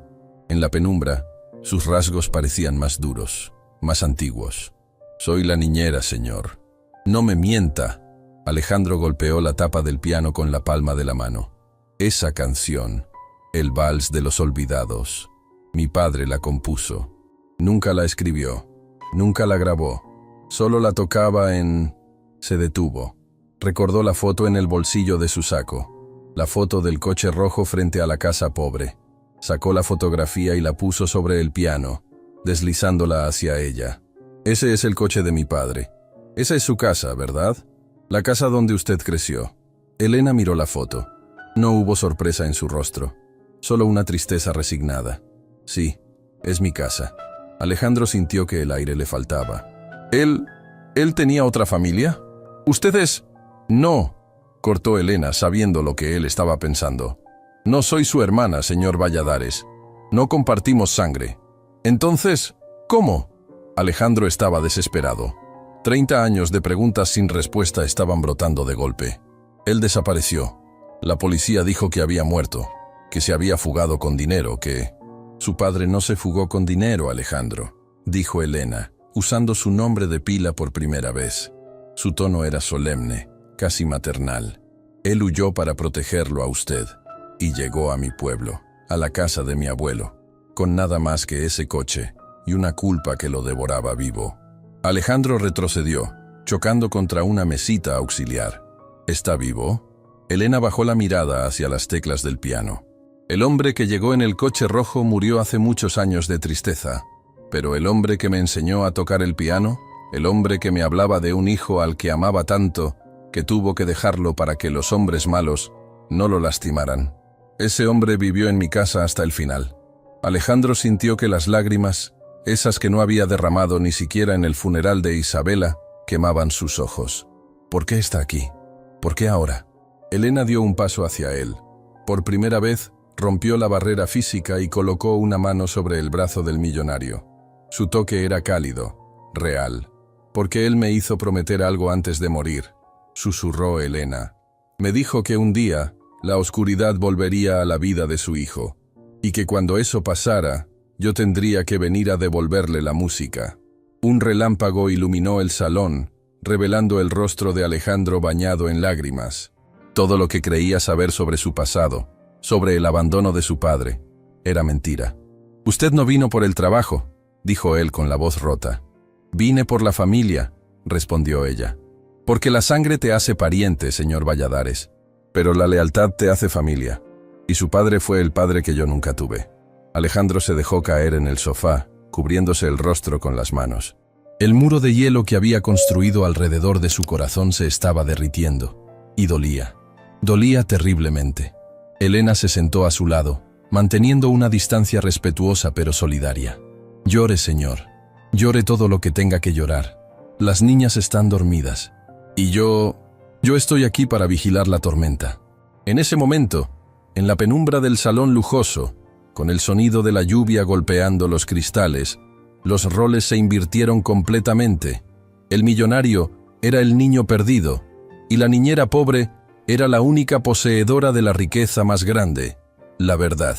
En la penumbra, sus rasgos parecían más duros, más antiguos. «Soy la niñera, señor». «No me mienta». Alejandro golpeó la tapa del piano con la palma de la mano. «Esa canción, el vals de los olvidados, mi padre la compuso. Nunca la escribió, nunca la grabó, solo la tocaba en...». Se detuvo. Recordó la foto en el bolsillo de su saco, la foto del coche rojo frente a la casa pobre. Sacó la fotografía y la puso sobre el piano, deslizándola hacia ella. «Ese es el coche de mi padre. Esa es su casa, ¿verdad? La casa donde usted creció». Elena miró la foto. No hubo sorpresa en su rostro, solo una tristeza resignada. «Sí, es mi casa». Alejandro sintió que el aire le faltaba. ¿Él tenía otra familia? ¿Ustedes...?» «No», cortó Elena, sabiendo lo que él estaba pensando. «No soy su hermana, señor Valladares. No compartimos sangre». «Entonces, ¿cómo?». Alejandro estaba desesperado. 30 años de preguntas sin respuesta estaban brotando de golpe. Él desapareció. La policía dijo que había muerto, que se había fugado con dinero, que... «Su padre no se fugó con dinero, Alejandro», dijo Elena, usando su nombre de pila por primera vez. Su tono era solemne, casi maternal. «Él huyó para protegerlo a usted, y llegó a mi pueblo, a la casa de mi abuelo, con nada más que ese coche y una culpa que lo devoraba vivo». Alejandro retrocedió, chocando contra una mesita auxiliar. «¿Está vivo?». Elena bajó la mirada hacia las teclas del piano. «El hombre que llegó en el coche rojo murió hace muchos años de tristeza, pero el hombre que me enseñó a tocar el piano, el hombre que me hablaba de un hijo al que amaba tanto, que tuvo que dejarlo para que los hombres malos no lo lastimaran. Ese hombre vivió en mi casa hasta el final». Alejandro sintió que las lágrimas, esas que no había derramado ni siquiera en el funeral de Isabela, quemaban sus ojos. «¿Por qué está aquí? ¿Por qué ahora?». Elena dio un paso hacia él. Por primera vez, rompió la barrera física y colocó una mano sobre el brazo del millonario. Su toque era cálido, real. «Porque él me hizo prometer algo antes de morir», susurró Elena. «Me dijo que un día la oscuridad volvería a la vida de su hijo, y que cuando eso pasara, yo tendría que venir a devolverle la música». Un relámpago iluminó el salón, revelando el rostro de Alejandro bañado en lágrimas. Todo lo que creía saber sobre su pasado, sobre el abandono de su padre, era mentira. «Usted no vino por el trabajo», dijo él con la voz rota. «Vine por la familia», respondió ella. Porque la sangre te hace pariente, señor Valladares, pero la lealtad te hace familia. Y su padre fue el padre que yo nunca tuve. Alejandro se dejó caer en el sofá, cubriéndose el rostro con las manos. El muro de hielo que había construido alrededor de su corazón se estaba derritiendo, y dolía. Dolía terriblemente. Elena se sentó a su lado, manteniendo una distancia respetuosa pero solidaria. Llore, señor. Llore todo lo que tenga que llorar. Las niñas están dormidas. Y yo estoy aquí para vigilar la tormenta. En ese momento, en la penumbra del salón lujoso, con el sonido de la lluvia golpeando los cristales, los roles se invirtieron completamente. El millonario era el niño perdido, y la niñera pobre era la única poseedora de la riqueza más grande, la verdad.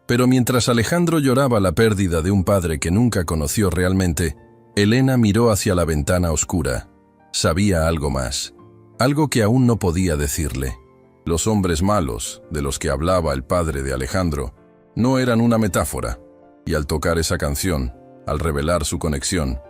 Pero mientras Alejandro lloraba la pérdida de un padre que nunca conoció realmente, Elena miró hacia la ventana oscura. Sabía algo más, algo que aún no podía decirle. Los hombres malos, de los que hablaba el padre de Alejandro, no eran una metáfora, y al tocar esa canción, al revelar su conexión,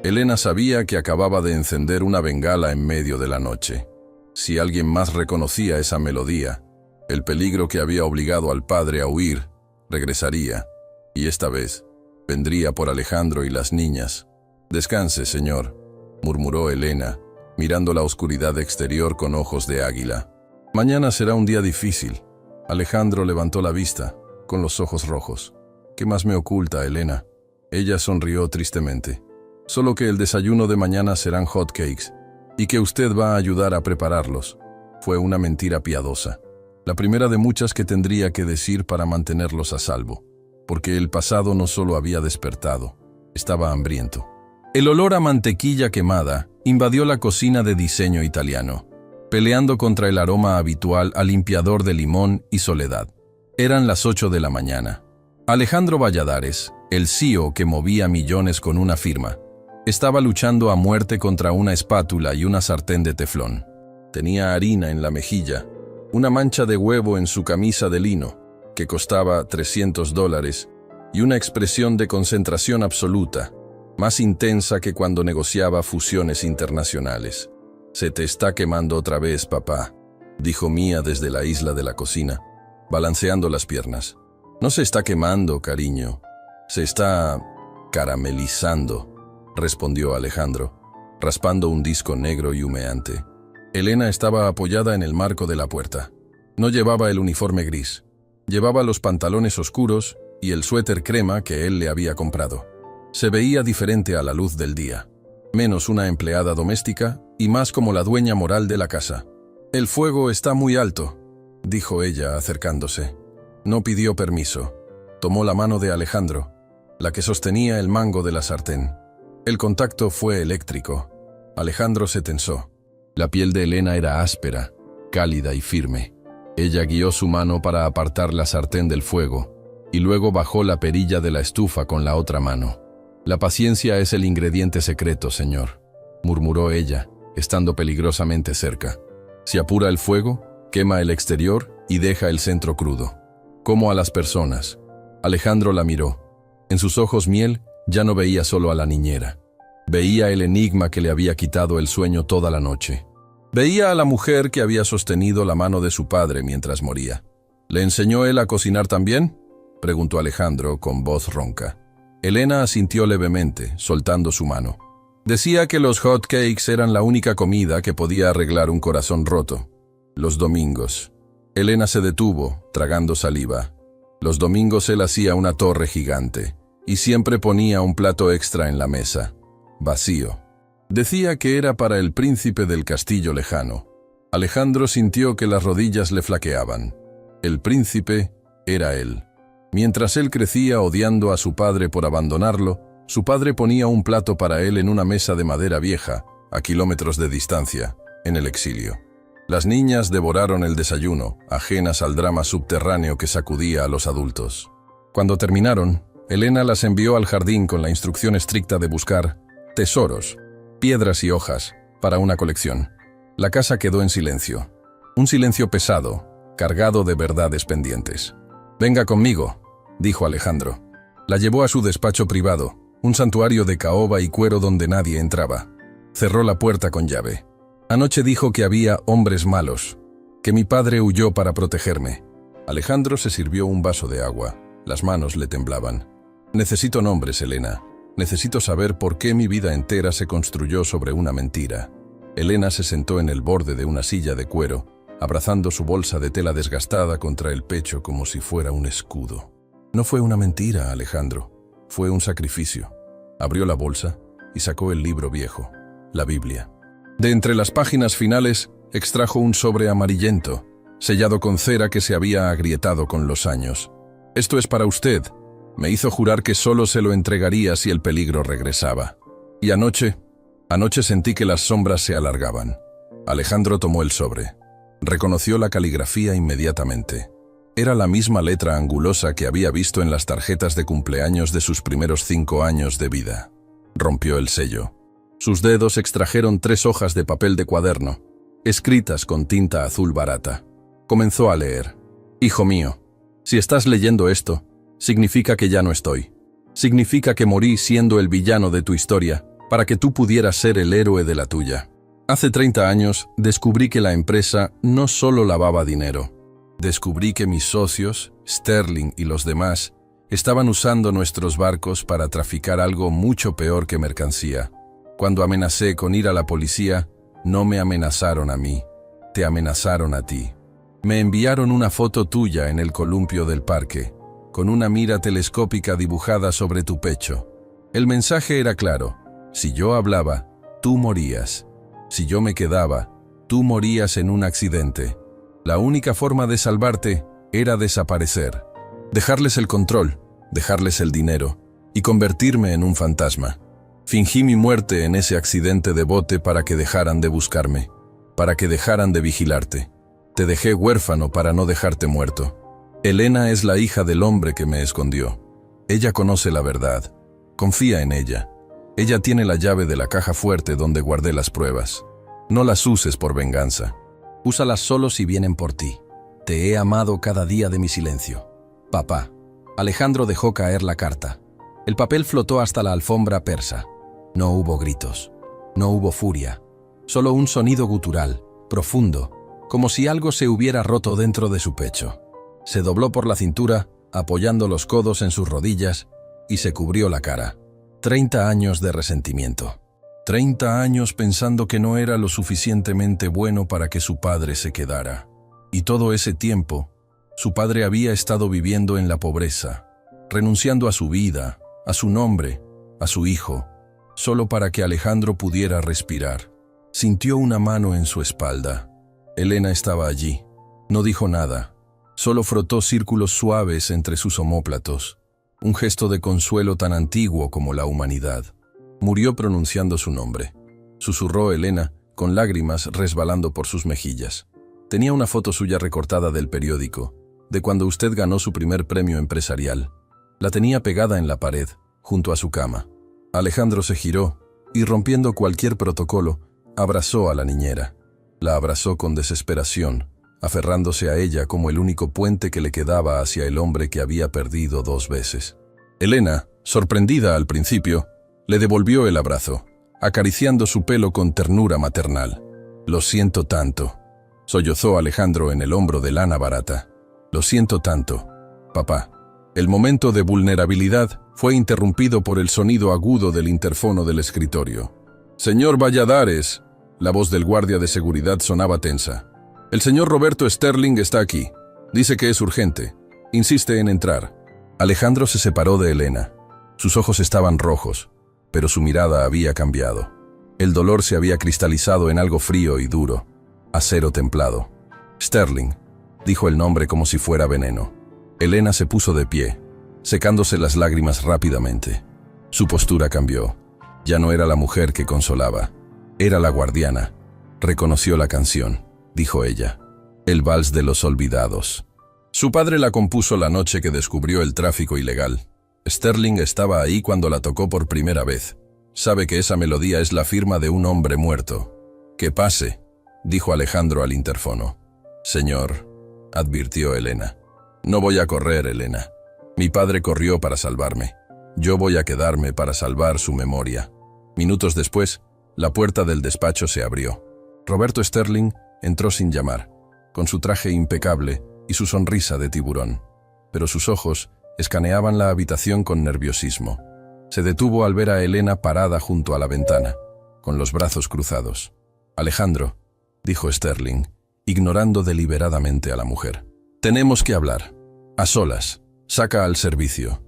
Elena sabía que acababa de encender una bengala en medio de la noche. Si alguien más reconocía esa melodía, el peligro que había obligado al padre a huir regresaría, y esta vez vendría por Alejandro y las niñas. «Descanse, señor», murmuró Elena, mirando la oscuridad exterior con ojos de águila. «Mañana será un día difícil». Alejandro levantó la vista, con los ojos rojos. «¿Qué más me oculta, Elena?» Ella sonrió tristemente. «Solo que el desayuno de mañana serán hot cakes, y que usted va a ayudar a prepararlos». Fue una mentira piadosa, la primera de muchas que tendría que decir para mantenerlos a salvo, porque el pasado no solo había despertado, estaba hambriento. El olor a mantequilla quemada invadió la cocina de diseño italiano, peleando contra el aroma habitual a limpiador de limón y soledad. Eran las 8 de la mañana. Alejandro Valladares, el CEO que movía millones con una firma, estaba luchando a muerte contra una espátula y una sartén de teflón. Tenía harina en la mejilla, una mancha de huevo en su camisa de lino, que costaba $300, y una expresión de concentración absoluta, más intensa que cuando negociaba fusiones internacionales. «Se te está quemando otra vez, papá», dijo Mía desde la isla de la cocina, balanceando las piernas. «No se está quemando, cariño. Se está caramelizando», respondió Alejandro, raspando un disco negro y humeante. Elena estaba apoyada en el marco de la puerta. No llevaba el uniforme gris. Llevaba los pantalones oscuros y el suéter crema que él le había comprado. Se veía diferente a la luz del día. Menos una empleada doméstica y más como la dueña moral de la casa. «El fuego está muy alto», dijo ella acercándose. No pidió permiso. Tomó la mano de Alejandro, la que sostenía el mango de la sartén. El contacto fue eléctrico. Alejandro se tensó. La piel de Elena era áspera, cálida y firme. Ella guió su mano para apartar la sartén del fuego y luego bajó la perilla de la estufa con la otra mano. «La paciencia es el ingrediente secreto, señor», murmuró ella, estando peligrosamente cerca. «Si apura el fuego, quema el exterior y deja el centro crudo. Como a las personas». Alejandro la miró. En sus ojos miel ya no veía solo a la niñera. Veía el enigma que le había quitado el sueño toda la noche. Veía a la mujer que había sostenido la mano de su padre mientras moría. «¿Le enseñó él a cocinar también?», preguntó Alejandro con voz ronca. Elena asintió levemente, soltando su mano. Decía que los hot cakes eran la única comida que podía arreglar un corazón roto. Los domingos. Elena se detuvo, tragando saliva. Los domingos él hacía una torre gigante, y siempre ponía un plato extra en la mesa, vacío. Decía que era para el príncipe del castillo lejano. Alejandro sintió que las rodillas le flaqueaban. El príncipe era él. Mientras él crecía odiando a su padre por abandonarlo, su padre ponía un plato para él en una mesa de madera vieja, a kilómetros de distancia, en el exilio. Las niñas devoraron el desayuno, ajenas al drama subterráneo que sacudía a los adultos. Cuando terminaron, Elena las envió al jardín con la instrucción estricta de buscar tesoros, piedras y hojas, para una colección. La casa quedó en silencio. Un silencio pesado, cargado de verdades pendientes. «Venga conmigo», dijo Alejandro. La llevó a su despacho privado, un santuario de caoba y cuero donde nadie entraba. Cerró la puerta con llave. Anoche dijo que había hombres malos, que mi padre huyó para protegerme. Alejandro se sirvió un vaso de agua. Las manos le temblaban. Necesito nombres, Elena. Necesito saber por qué mi vida entera se construyó sobre una mentira. Elena se sentó en el borde de una silla de cuero, abrazando su bolsa de tela desgastada contra el pecho como si fuera un escudo. No fue una mentira, Alejandro. Fue un sacrificio. Abrió la bolsa y sacó el libro viejo, la Biblia. De entre las páginas finales extrajo un sobre amarillento, sellado con cera que se había agrietado con los años. «Esto es para usted». Me hizo jurar que solo se lo entregaría si el peligro regresaba. Y anoche sentí que las sombras se alargaban. Alejandro tomó el sobre. Reconoció la caligrafía inmediatamente. Era la misma letra angulosa que había visto en las tarjetas de cumpleaños de sus primeros 5 años de vida. Rompió el sello. Sus dedos extrajeron 3 hojas de papel de cuaderno, escritas con tinta azul barata. Comenzó a leer. «Hijo mío, si estás leyendo esto, significa que ya no estoy. Significa que morí siendo el villano de tu historia, para que tú pudieras ser el héroe de la tuya. Hace 30 años descubrí que la empresa no solo lavaba dinero. Descubrí que mis socios, Sterling y los demás, estaban usando nuestros barcos para traficar algo mucho peor que mercancía. Cuando amenacé con ir a la policía, no me amenazaron a mí, te amenazaron a ti. Me enviaron una foto tuya en el columpio del parque, con una mira telescópica dibujada sobre tu pecho. El mensaje era claro. Si yo hablaba, tú morías. Si yo me quedaba, tú morías en un accidente. La única forma de salvarte era desaparecer. Dejarles el control, dejarles el dinero y convertirme en un fantasma. Fingí mi muerte en ese accidente de bote para que dejaran de buscarme, para que dejaran de vigilarte. Te dejé huérfano para no dejarte muerto. Elena es la hija del hombre que me escondió. Ella conoce la verdad. Confía en ella. Ella tiene la llave de la caja fuerte donde guardé las pruebas. No las uses por venganza. Úsalas solo si vienen por ti. Te he amado cada día de mi silencio. Papá». Alejandro dejó caer la carta. El papel flotó hasta la alfombra persa. No hubo gritos. No hubo furia. Solo un sonido gutural, profundo, como si algo se hubiera roto dentro de su pecho. Se dobló por la cintura, apoyando los codos en sus rodillas, y se cubrió la cara. 30 años de resentimiento. 30 años pensando que no era lo suficientemente bueno para que su padre se quedara. Y todo ese tiempo, su padre había estado viviendo en la pobreza, renunciando a su vida, a su nombre, a su hijo, solo para que Alejandro pudiera respirar. Sintió una mano en su espalda. Elena estaba allí. No dijo nada. Solo frotó círculos suaves entre sus omóplatos, un gesto de consuelo tan antiguo como la humanidad. Murió pronunciando su nombre. Susurró Elena, con lágrimas resbalando por sus mejillas. Tenía una foto suya recortada del periódico, de cuando usted ganó su primer premio empresarial. La tenía pegada en la pared, junto a su cama. Alejandro se giró y, rompiendo cualquier protocolo, abrazó a la niñera. La abrazó con desesperación, aferrándose a ella como el único puente que le quedaba hacia el hombre que había perdido 2 veces. Elena, sorprendida al principio, le devolvió el abrazo, acariciando su pelo con ternura maternal. «Lo siento tanto», sollozó Alejandro en el hombro de lana barata. «Lo siento tanto, papá». El momento de vulnerabilidad fue interrumpido por el sonido agudo del interfono del escritorio. «Señor Valladares», la voz del guardia de seguridad sonaba tensa. «El señor Roberto Sterling está aquí. Dice que es urgente. Insiste en entrar». Alejandro se separó de Elena. Sus ojos estaban rojos, pero su mirada había cambiado. El dolor se había cristalizado en algo frío y duro, acero templado. «Sterling», dijo el nombre como si fuera veneno. Elena se puso de pie, secándose las lágrimas rápidamente. Su postura cambió. Ya no era la mujer que consolaba. Era la guardiana. Reconoció la canción, dijo ella. El vals de los olvidados. Su padre la compuso la noche que descubrió el tráfico ilegal. Sterling estaba ahí cuando la tocó por primera vez. Sabe que esa melodía es la firma de un hombre muerto. «Que pase», dijo Alejandro al interfono. «Señor», advirtió Elena. «No voy a correr, Elena. Mi padre corrió para salvarme. Yo voy a quedarme para salvar su memoria». Minutos después, la puerta del despacho se abrió. Roberto Sterling entró sin llamar, con su traje impecable y su sonrisa de tiburón. Pero sus ojos escaneaban la habitación con nerviosismo. Se detuvo al ver a Elena parada junto a la ventana, con los brazos cruzados. «Alejandro», dijo Sterling, ignorando deliberadamente a la mujer. «Tenemos que hablar. A solas. Saca al servicio».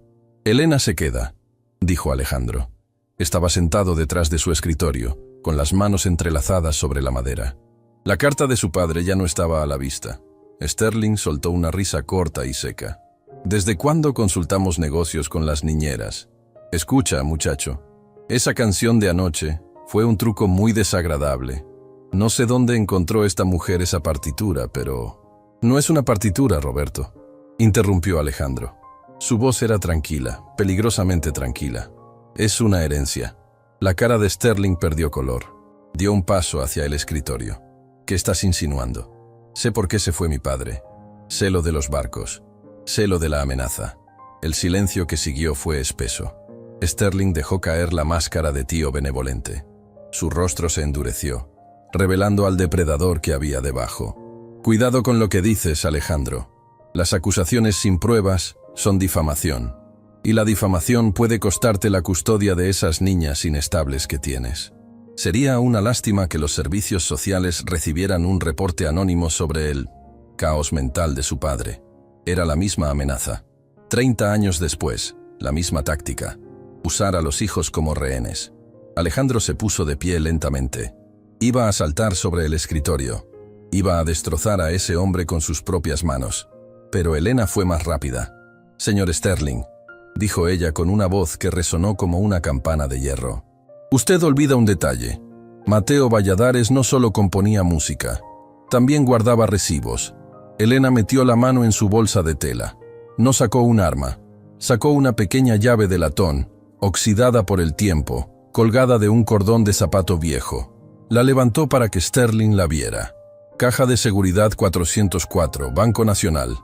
«Elena se queda», dijo Alejandro. Estaba sentado detrás de su escritorio, con las manos entrelazadas sobre la madera. La carta de su padre ya no estaba a la vista. Sterling soltó una risa corta y seca. «¿Desde cuándo consultamos negocios con las niñeras? Escucha, muchacho. Esa canción de anoche fue un truco muy desagradable. No sé dónde encontró esta mujer esa partitura, pero...» «No es una partitura, Roberto», interrumpió Alejandro. Su voz era tranquila, peligrosamente tranquila. «Es una herencia». La cara de Sterling perdió color. Dio un paso hacia el escritorio. «¿Qué estás insinuando? Sé por qué se fue mi padre. Sé lo de los barcos. Sé lo de la amenaza». El silencio que siguió fue espeso. Sterling dejó caer la máscara de tío benevolente. Su rostro se endureció, revelando al depredador que había debajo. «Cuidado con lo que dices, Alejandro. Las acusaciones sin pruebas son difamación, y la difamación puede costarte la custodia de esas niñas inestables que tienes. Sería una lástima que los servicios sociales recibieran un reporte anónimo sobre el caos mental de su padre. Era la misma amenaza. 30 años después, la misma táctica. Usar a los hijos como rehenes». Alejandro se puso de pie lentamente. Iba a saltar sobre el escritorio. Iba a destrozar a ese hombre con sus propias manos. Pero Elena fue más rápida. «Señor Sterling», dijo ella con una voz que resonó como una campana de hierro. «Usted olvida un detalle. Mateo Valladares no solo componía música, también guardaba recibos». Elena metió la mano en su bolsa de tela. No sacó un arma. Sacó una pequeña llave de latón, oxidada por el tiempo, colgada de un cordón de zapato viejo. La levantó para que Sterling la viera. «Caja de seguridad 404, Banco Nacional.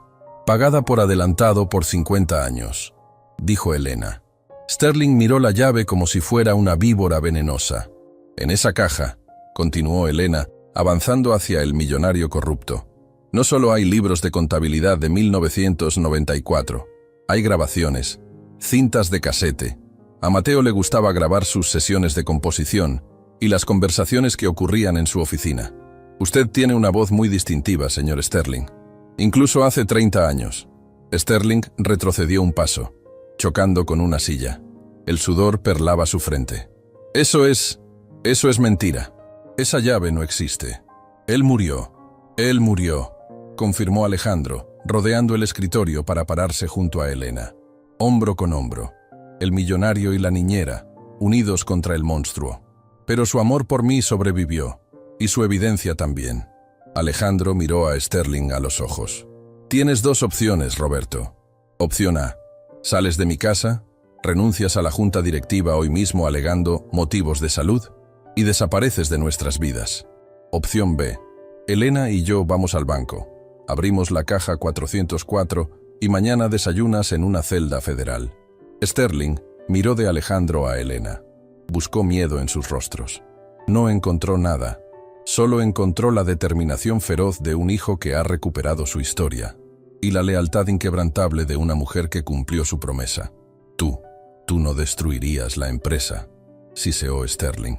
Pagada por adelantado por 50 años», dijo Elena. Sterling miró la llave como si fuera una víbora venenosa. «En esa caja», continuó Elena, avanzando hacia el millonario corrupto, «no solo hay libros de contabilidad de 1994, hay grabaciones, cintas de casete. A Mateo le gustaba grabar sus sesiones de composición y las conversaciones que ocurrían en su oficina. Usted tiene una voz muy distintiva, señor Sterling. Incluso hace 30 años». Sterling retrocedió un paso, chocando con una silla. El sudor perlaba su frente. Eso es mentira. Esa llave no existe. Él murió, confirmó Alejandro, rodeando el escritorio para pararse junto a Elena. Hombro con hombro. El millonario y la niñera, unidos contra el monstruo. Pero su amor por mí sobrevivió, y su evidencia también. Alejandro miró a Sterling a los ojos. «Tienes dos opciones, Roberto. Opción A. Sales de mi casa, renuncias a la junta directiva hoy mismo alegando motivos de salud y desapareces de nuestras vidas. Opción B. Elena y yo vamos al banco. Abrimos la caja 404 y mañana desayunas en una celda federal». Sterling miró de Alejandro a Elena. Buscó miedo en sus rostros. No encontró nada. Solo encontró la determinación feroz de un hijo que ha recuperado su historia y la lealtad inquebrantable de una mujer que cumplió su promesa. Tú no destruirías la empresa», siseó Sterling.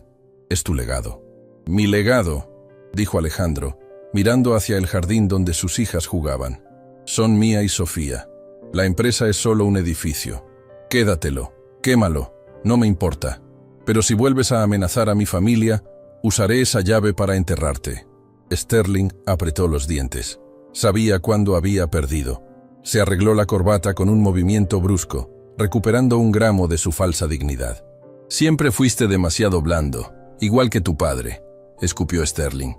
«Es tu legado». «Mi legado», dijo Alejandro, mirando hacia el jardín donde sus hijas jugaban. «Son Mía y Sofía. La empresa es solo un edificio. Quédatelo, quémalo, no me importa. Pero si vuelves a amenazar a mi familia, usaré esa llave para enterrarte». Sterling apretó los dientes. Sabía cuándo había perdido. Se arregló la corbata con un movimiento brusco, recuperando un gramo de su falsa dignidad. «Siempre fuiste demasiado blando, igual que tu padre», escupió Sterling.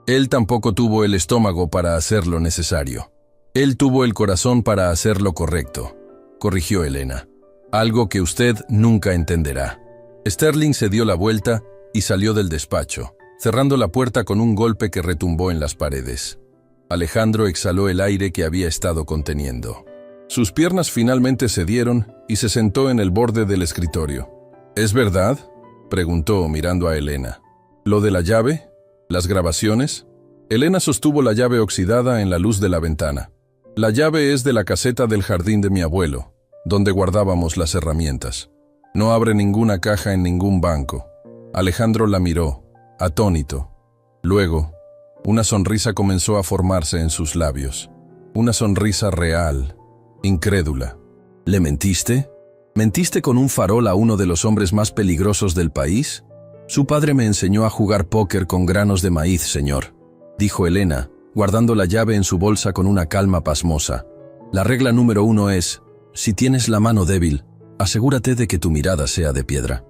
«Él tampoco tuvo el estómago para hacer lo necesario. Él tuvo el corazón para hacer lo correcto», corrigió Elena. «Algo que usted nunca entenderá». Sterling se dio la vuelta y salió del despacho, cerrando la puerta con un golpe que retumbó en las paredes. Alejandro exhaló el aire que había estado conteniendo. Sus piernas finalmente cedieron y se sentó en el borde del escritorio. «¿Es verdad?», preguntó mirando a Elena. «¿Lo de la llave?». ¿Las grabaciones? Elena sostuvo la llave oxidada en la luz de la ventana. La llave es de la caseta del jardín de mi abuelo, donde guardábamos las herramientas. No abre ninguna caja en ningún banco. Alejandro la miró, atónito. Luego, una sonrisa comenzó a formarse en sus labios. Una sonrisa real, incrédula. ¿Le mentiste? ¿Mentiste con un farol a uno de los hombres más peligrosos del país? Su padre me enseñó a jugar póker con granos de maíz, señor, dijo Elena, guardando la llave en su bolsa con una calma pasmosa. La regla número 1 es, si tienes la mano débil, asegúrate de que tu mirada sea de piedra.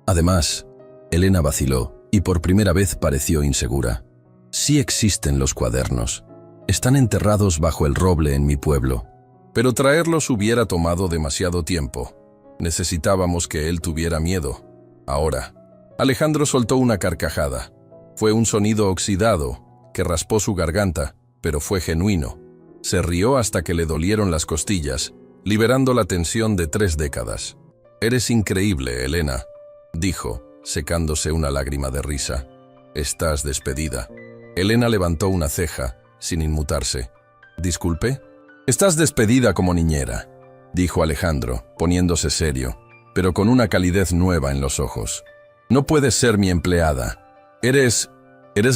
Además, Elena vaciló y por primera vez pareció insegura. Sí existen los cuadernos. Están enterrados bajo el roble en mi pueblo. Pero traerlos hubiera tomado demasiado tiempo. Necesitábamos que él tuviera miedo. Ahora, Alejandro soltó una carcajada. Fue un sonido oxidado que raspó su garganta, pero fue genuino. Se rió hasta que le dolieron las costillas, liberando la tensión de 3 décadas. «Eres increíble, Elena», dijo, secándose una lágrima de risa. «Estás despedida». Elena levantó una ceja, sin inmutarse. «¿Disculpe?» «Estás despedida como niñera», dijo Alejandro, poniéndose serio, pero con una calidez nueva en los ojos. «No puedes ser mi empleada. Eres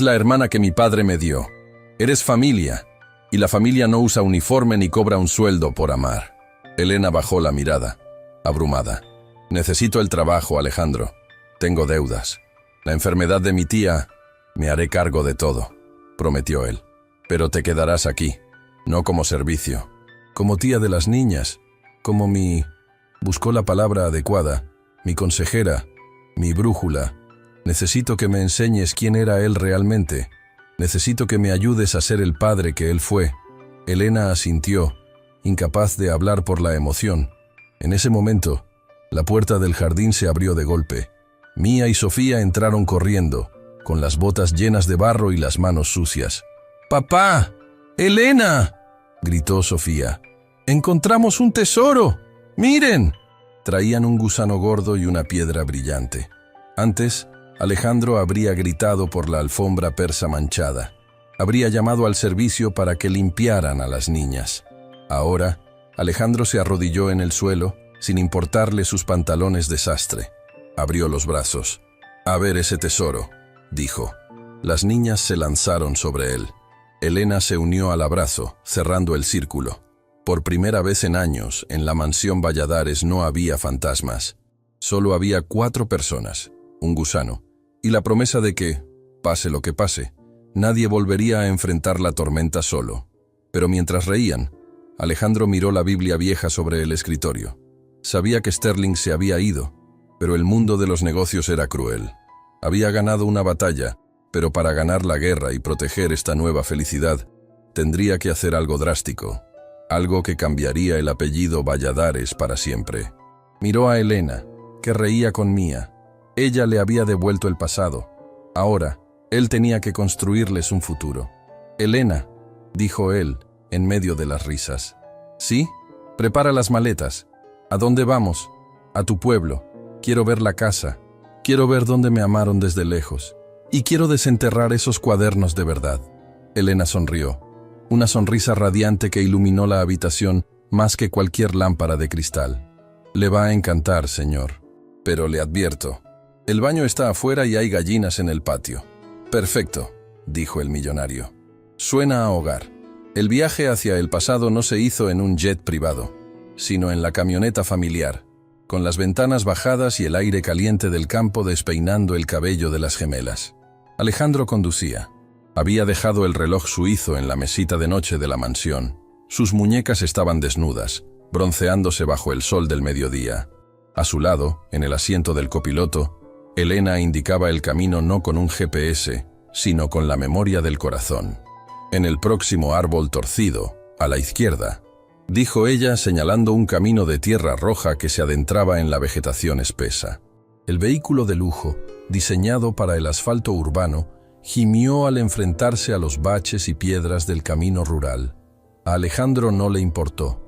la hermana que mi padre me dio. Eres familia, y la familia no usa uniforme ni cobra un sueldo por amar». Elena bajó la mirada, abrumada. «Necesito el trabajo, Alejandro. Tengo deudas. La enfermedad de mi tía, me haré cargo de todo», prometió él. «Pero te quedarás aquí, no como servicio, como tía de las niñas, como mi...» Buscó la palabra adecuada. «Mi consejera, mi brújula. Necesito que me enseñes quién era él realmente. Necesito que me ayudes a ser el padre que él fue». Elena asintió, incapaz de hablar por la emoción. En ese momento, la puerta del jardín se abrió de golpe. Mía y Sofía entraron corriendo, con las botas llenas de barro y las manos sucias. «¡Papá! ¡Elena!», gritó Sofía. «¡Encontramos un tesoro! ¡Miren!». Traían un gusano gordo y una piedra brillante. Antes, Alejandro habría gritado por la alfombra persa manchada. Habría llamado al servicio para que limpiaran a las niñas. Ahora, Alejandro se arrodilló en el suelo, sin importarle sus pantalones de sastre. Abrió los brazos. «A ver ese tesoro», dijo. Las niñas se lanzaron sobre él. Elena se unió al abrazo, cerrando el círculo. Por primera vez en años, en la mansión Valladares no había fantasmas. Solo había 4 personas, un gusano, y la promesa de que, pase lo que pase, nadie volvería a enfrentar la tormenta solo. Pero mientras reían, Alejandro miró la Biblia vieja sobre el escritorio. Sabía que Sterling se había ido, pero el mundo de los negocios era cruel. Había ganado una batalla, pero para ganar la guerra y proteger esta nueva felicidad, tendría que hacer algo drástico, algo que cambiaría el apellido Valladares para siempre. Miró a Elena, que reía con Mía. Ella le había devuelto el pasado. Ahora, él tenía que construirles un futuro. «Elena», dijo él, en medio de las risas. «¿Sí? Prepara las maletas. ¿A dónde vamos?» «A tu pueblo. Quiero ver la casa. Quiero ver dónde me amaron desde lejos. Y quiero desenterrar esos cuadernos de verdad». Elena sonrió. Una sonrisa radiante que iluminó la habitación más que cualquier lámpara de cristal. «Le va a encantar, señor. Pero le advierto, el baño está afuera y hay gallinas en el patio». «Perfecto», dijo el millonario. «Suena a hogar». El viaje hacia el pasado no se hizo en un jet privado, sino en la camioneta familiar, con las ventanas bajadas y el aire caliente del campo despeinando el cabello de las gemelas. Alejandro conducía. Había dejado el reloj suizo en la mesita de noche de la mansión. Sus muñecas estaban desnudas, bronceándose bajo el sol del mediodía. A su lado, en el asiento del copiloto, Elena indicaba el camino no con un GPS, sino con la memoria del corazón. «En el próximo árbol torcido, a la izquierda», dijo ella señalando un camino de tierra roja que se adentraba en la vegetación espesa. El vehículo de lujo, diseñado para el asfalto urbano, gimió al enfrentarse a los baches y piedras del camino rural. A Alejandro no le importó.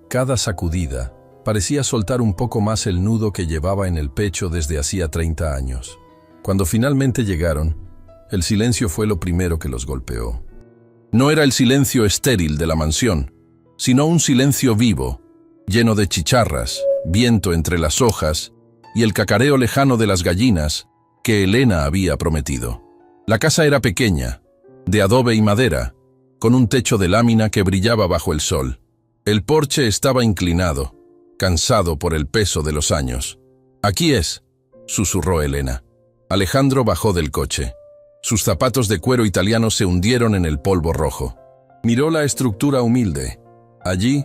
Cada sacudida parecía soltar un poco más el nudo que llevaba en el pecho desde hacía 30 años. Cuando finalmente llegaron, El silencio fue lo primero que los golpeó. No era el silencio estéril de la mansión, sino un silencio vivo, lleno de chicharras, viento entre las hojas y el cacareo lejano de las gallinas que Elena había prometido. La casa era pequeña, de adobe y madera, con un techo de lámina que brillaba bajo el sol. El porche estaba inclinado, cansado por el peso de los años. «Aquí es», susurró Elena. Alejandro bajó del coche. Sus zapatos de cuero italiano se hundieron en el polvo rojo. Miró la estructura humilde. Allí,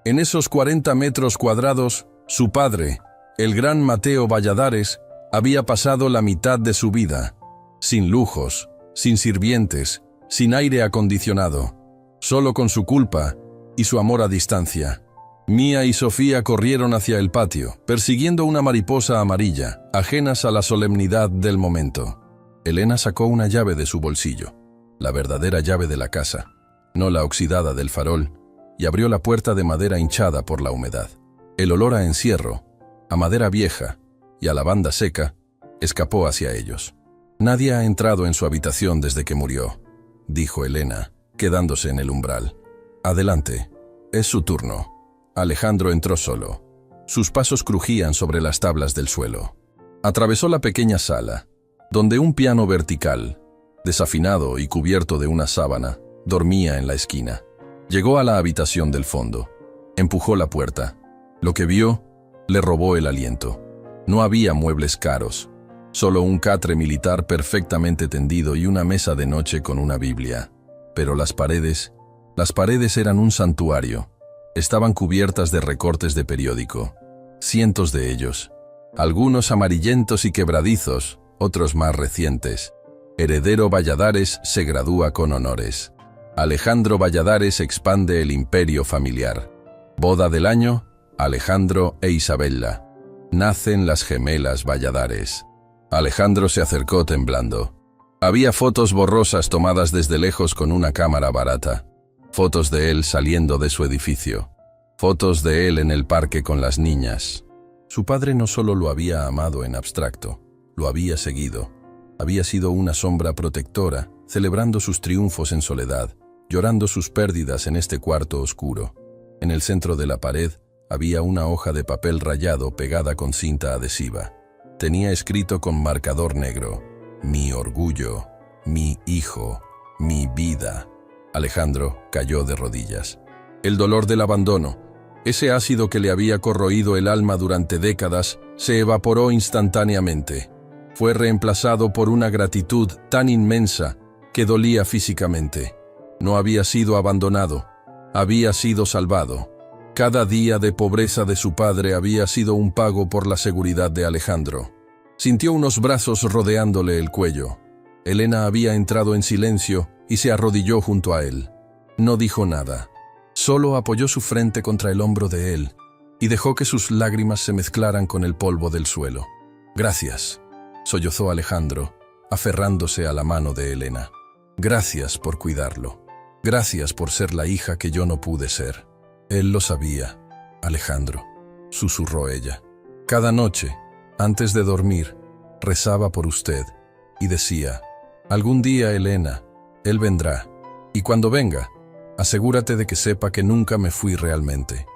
en esos 40 metros cuadrados, su padre, el gran Mateo Valladares, había pasado la mitad de su vida, sin lujos, sin sirvientes, sin aire acondicionado, solo con su culpa y su amor a distancia. Mía y Sofía corrieron hacia el patio, persiguiendo una mariposa amarilla, ajenas a la solemnidad del momento. Elena sacó una llave de su bolsillo, la verdadera llave de la casa, no la oxidada del farol, y abrió la puerta de madera hinchada por la humedad. El olor a encierro, a madera vieja y a lavanda seca, escapó hacia ellos. «Nadie ha entrado en su habitación desde que murió», dijo Elena, quedándose en el umbral. «Adelante, es su turno». Alejandro entró solo. Sus pasos crujían sobre las tablas del suelo. Atravesó la pequeña sala, donde un piano vertical, desafinado y cubierto de una sábana, dormía en la esquina. Llegó a la habitación del fondo. Empujó la puerta. Lo que vio le robó el aliento. No había muebles caros, solo un catre militar perfectamente tendido y una mesa de noche con una Biblia. Pero las paredes eran un santuario. Estaban cubiertas de recortes de periódico, cientos de ellos, algunos amarillentos y quebradizos, otros más recientes. Heredero Valladares se gradúa con honores. Alejandro Valladares expande el imperio familiar. Boda del año, Alejandro e Isabella. Nacen las gemelas Valladares. Alejandro se acercó temblando. Había fotos borrosas tomadas desde lejos con una cámara barata. Fotos de él saliendo de su edificio. Fotos de él en el parque con las niñas. Su padre no solo lo había amado en abstracto, lo había seguido. Había sido una sombra protectora, celebrando sus triunfos en soledad, llorando sus pérdidas en este cuarto oscuro. En el centro de la pared había una hoja de papel rayado pegada con cinta adhesiva. Tenía escrito con marcador negro: «Mi orgullo, mi hijo, mi vida». Alejandro cayó de rodillas. El dolor del abandono, ese ácido que le había corroído el alma durante décadas, se evaporó instantáneamente. Fue reemplazado por una gratitud tan inmensa que dolía físicamente. No había sido abandonado, había sido salvado. Cada día de pobreza de su padre había sido un pago por la seguridad de Alejandro. Sintió unos brazos rodeándole el cuello. Elena había entrado en silencio y se arrodilló junto a él. No dijo nada. Solo apoyó su frente contra el hombro de él y dejó que sus lágrimas se mezclaran con el polvo del suelo. «Gracias», sollozó Alejandro, aferrándose a la mano de Elena. «Gracias por cuidarlo. Gracias por ser la hija que yo no pude ser». «Él lo sabía, Alejandro», susurró ella. «Cada noche, antes de dormir, rezaba por usted y decía: algún día, Elena, él vendrá, y cuando venga, asegúrate de que sepa que nunca me fui realmente».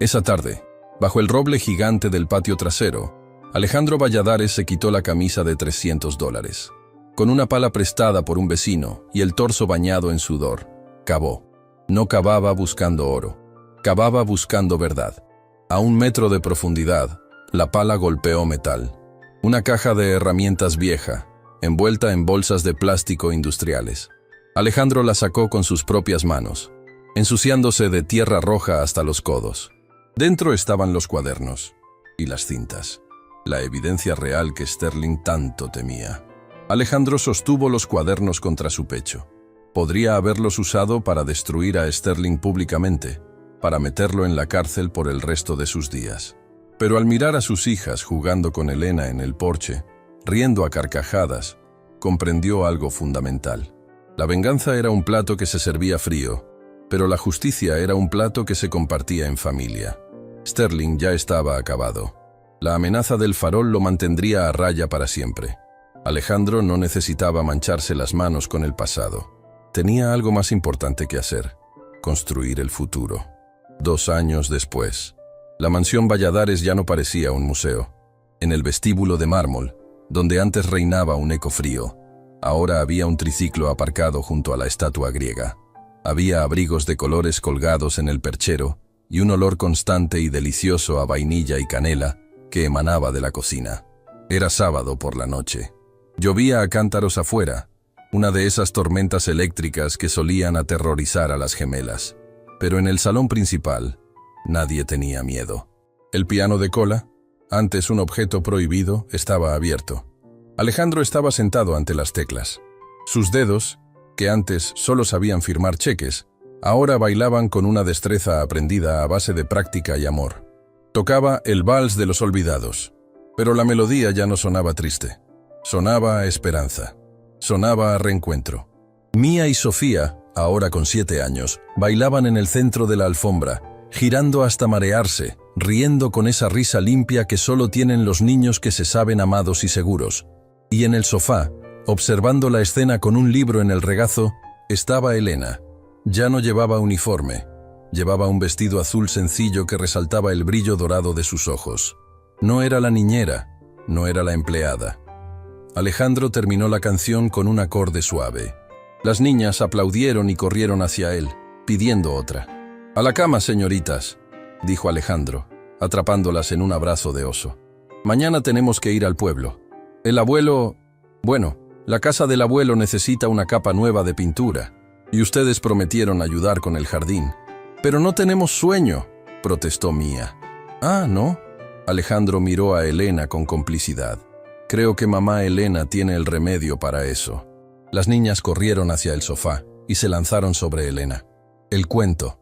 Esa tarde, bajo el roble gigante del patio trasero, Alejandro Valladares se quitó la camisa de $300. Con una pala prestada por un vecino y el torso bañado en sudor, cavó. No cavaba buscando oro, cavaba buscando verdad. A 1 metro de profundidad, la pala golpeó metal. Una caja de herramientas vieja, envuelta en bolsas de plástico industriales. Alejandro la sacó con sus propias manos, ensuciándose de tierra roja hasta los codos. Dentro estaban los cuadernos y las cintas, la evidencia real que Sterling tanto temía. Alejandro sostuvo los cuadernos contra su pecho. Podría haberlos usado para destruir a Sterling públicamente, para meterlo en la cárcel por el resto de sus días. Pero al mirar a sus hijas jugando con Elena en el porche, riendo a carcajadas, comprendió algo fundamental. La venganza era un plato que se servía frío, pero la justicia era un plato que se compartía en familia. Sterling ya estaba acabado. La amenaza del farol lo mantendría a raya para siempre. Alejandro no necesitaba mancharse las manos con el pasado. Tenía algo más importante que hacer: construir el futuro. 2 años después, la mansión Valladares ya no parecía un museo. En el vestíbulo de mármol, donde antes reinaba un eco frío, ahora había un triciclo aparcado junto a la estatua griega. Había abrigos de colores colgados en el perchero y un olor constante y delicioso a vainilla y canela que emanaba de la cocina. Era sábado por la noche. Llovía a cántaros afuera, una de esas tormentas eléctricas que solían aterrorizar a las gemelas. Pero en el salón principal, nadie tenía miedo. El piano de cola, antes un objeto prohibido, estaba abierto. Alejandro estaba sentado ante las teclas. Sus dedos, que antes solo sabían firmar cheques, ahora bailaban con una destreza aprendida a base de práctica y amor. Tocaba el vals de los olvidados, pero la melodía ya no sonaba triste. Sonaba a esperanza. Sonaba a reencuentro. Mía y Sofía, ahora con 7 años, bailaban en el centro de la alfombra, girando hasta marearse, riendo con esa risa limpia que solo tienen los niños que se saben amados y seguros. Y en el sofá, observando la escena con un libro en el regazo, estaba Elena. Ya no llevaba uniforme. Llevaba un vestido azul sencillo que resaltaba el brillo dorado de sus ojos. No era la niñera, no era la empleada. Alejandro terminó la canción con un acorde suave. Las niñas aplaudieron y corrieron hacia él, pidiendo otra. «A la cama, señoritas», dijo Alejandro, atrapándolas en un abrazo de oso. «Mañana tenemos que ir al pueblo. El abuelo... Bueno, la casa del abuelo necesita una capa nueva de pintura, y ustedes prometieron ayudar con el jardín». «Pero no tenemos sueño», protestó Mía. «Ah, ¿no?». Alejandro miró a Elena con complicidad. «Creo que mamá Elena tiene el remedio para eso». Las niñas corrieron hacia el sofá y se lanzaron sobre Elena. El cuento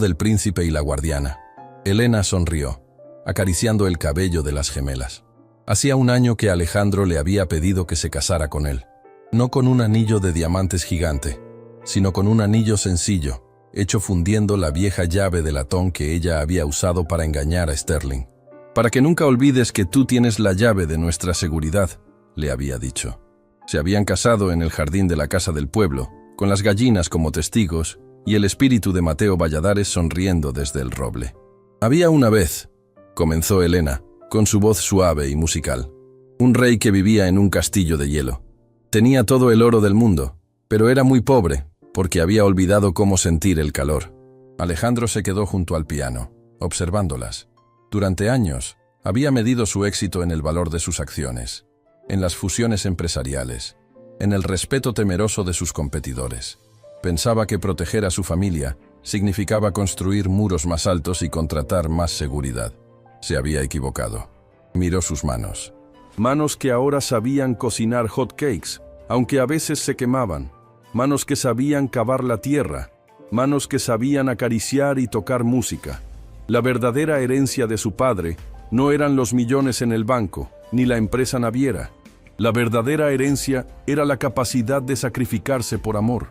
del príncipe y la guardiana. Elena sonrió, acariciando el cabello de las gemelas. Hacía un año que Alejandro le había pedido que se casara con él. No con un anillo de diamantes gigante, sino con un anillo sencillo, hecho fundiendo la vieja llave de latón que ella había usado para engañar a Sterling. «Para que nunca olvides que tú tienes la llave de nuestra seguridad», le había dicho. Se habían casado en el jardín de la casa del pueblo, con las gallinas como testigos y el espíritu de Mateo Valladares sonriendo desde el roble. «Había una vez», comenzó Elena, con su voz suave y musical, «un rey que vivía en un castillo de hielo. Tenía todo el oro del mundo, pero era muy pobre, porque había olvidado cómo sentir el calor». Alejandro se quedó junto al piano, observándolas. Durante años, había medido su éxito en el valor de sus acciones, en las fusiones empresariales, en el respeto temeroso de sus competidores. Pensaba que proteger a su familia significaba construir muros más altos y contratar más seguridad. Se había equivocado. Miró sus manos. Manos que ahora sabían cocinar hot cakes, aunque a veces se quemaban. Manos que sabían cavar la tierra. Manos que sabían acariciar y tocar música. La verdadera herencia de su padre no eran los millones en el banco, ni la empresa naviera. La verdadera herencia era la capacidad de sacrificarse por amor.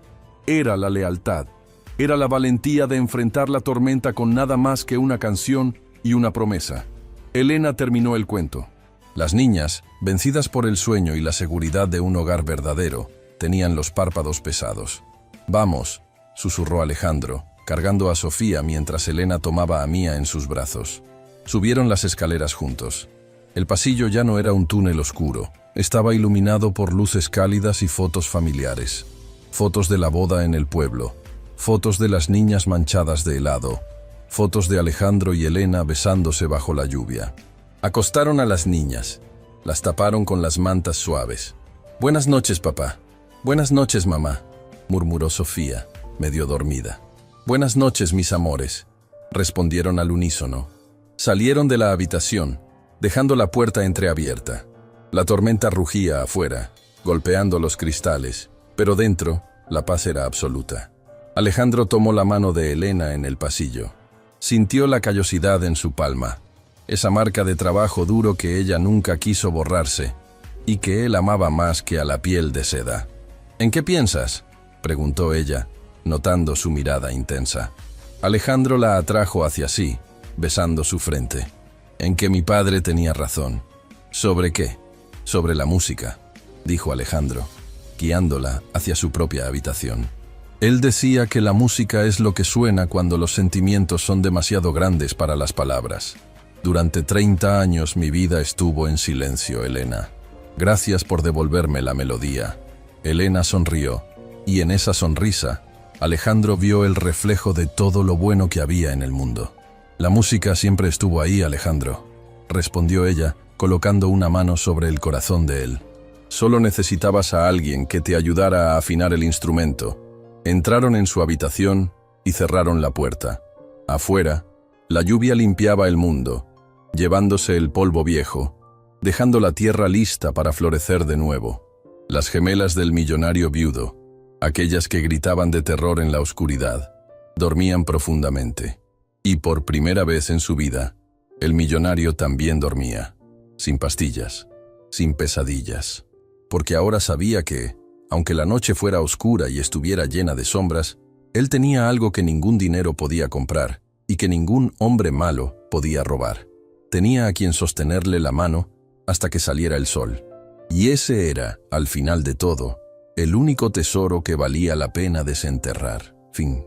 Era la lealtad. Era la valentía de enfrentar la tormenta con nada más que una canción y una promesa. Elena terminó el cuento. Las niñas, vencidas por el sueño y la seguridad de un hogar verdadero, tenían los párpados pesados. «Vamos», susurró Alejandro, cargando a Sofía mientras Elena tomaba a Mía en sus brazos. Subieron las escaleras juntos. El pasillo ya no era un túnel oscuro. Estaba iluminado por luces cálidas y fotos familiares. Fotos de la boda en el pueblo. Fotos de las niñas manchadas de helado. Fotos de Alejandro y Elena besándose bajo la lluvia. Acostaron a las niñas. Las taparon con las mantas suaves. «Buenas noches, papá». «Buenas noches, mamá», murmuró Sofía, medio dormida. «Buenas noches, mis amores», respondieron al unísono. Salieron de la habitación, dejando la puerta entreabierta. La tormenta rugía afuera, golpeando los cristales, pero dentro, la paz era absoluta. Alejandro tomó la mano de Elena en el pasillo. Sintió la callosidad en su palma, esa marca de trabajo duro que ella nunca quiso borrarse, y que él amaba más que a la piel de seda. «¿En qué piensas?», preguntó ella, notando su mirada intensa. Alejandro la atrajo hacia sí, besando su frente. «En que mi padre tenía razón». «¿Sobre qué?». «Sobre la música». dijo Alejandro, guiándola hacia su propia habitación. Él decía que la música es lo que suena cuando los sentimientos son demasiado grandes para las palabras. Durante 30 años mi vida estuvo en silencio, Elena. Gracias por devolverme la melodía. Elena sonrió, y en esa sonrisa, Alejandro vio el reflejo de todo lo bueno que había en el mundo. La música siempre estuvo ahí, Alejandro, respondió ella, colocando una mano sobre el corazón de él. Solo necesitabas a alguien que te ayudara a afinar el instrumento. Entraron en su habitación y cerraron la puerta. Afuera, la lluvia limpiaba el mundo, llevándose el polvo viejo, dejando la tierra lista para florecer de nuevo. Las gemelas del millonario viudo, aquellas que gritaban de terror en la oscuridad, dormían profundamente. Y por primera vez en su vida, el millonario también dormía, sin pastillas, sin pesadillas, porque ahora sabía que, aunque la noche fuera oscura y estuviera llena de sombras, él tenía algo que ningún dinero podía comprar y que ningún hombre malo podía robar. Tenía a quien sostenerle la mano hasta que saliera el sol. Y ese era, al final de todo, el único tesoro que valía la pena desenterrar. Fin.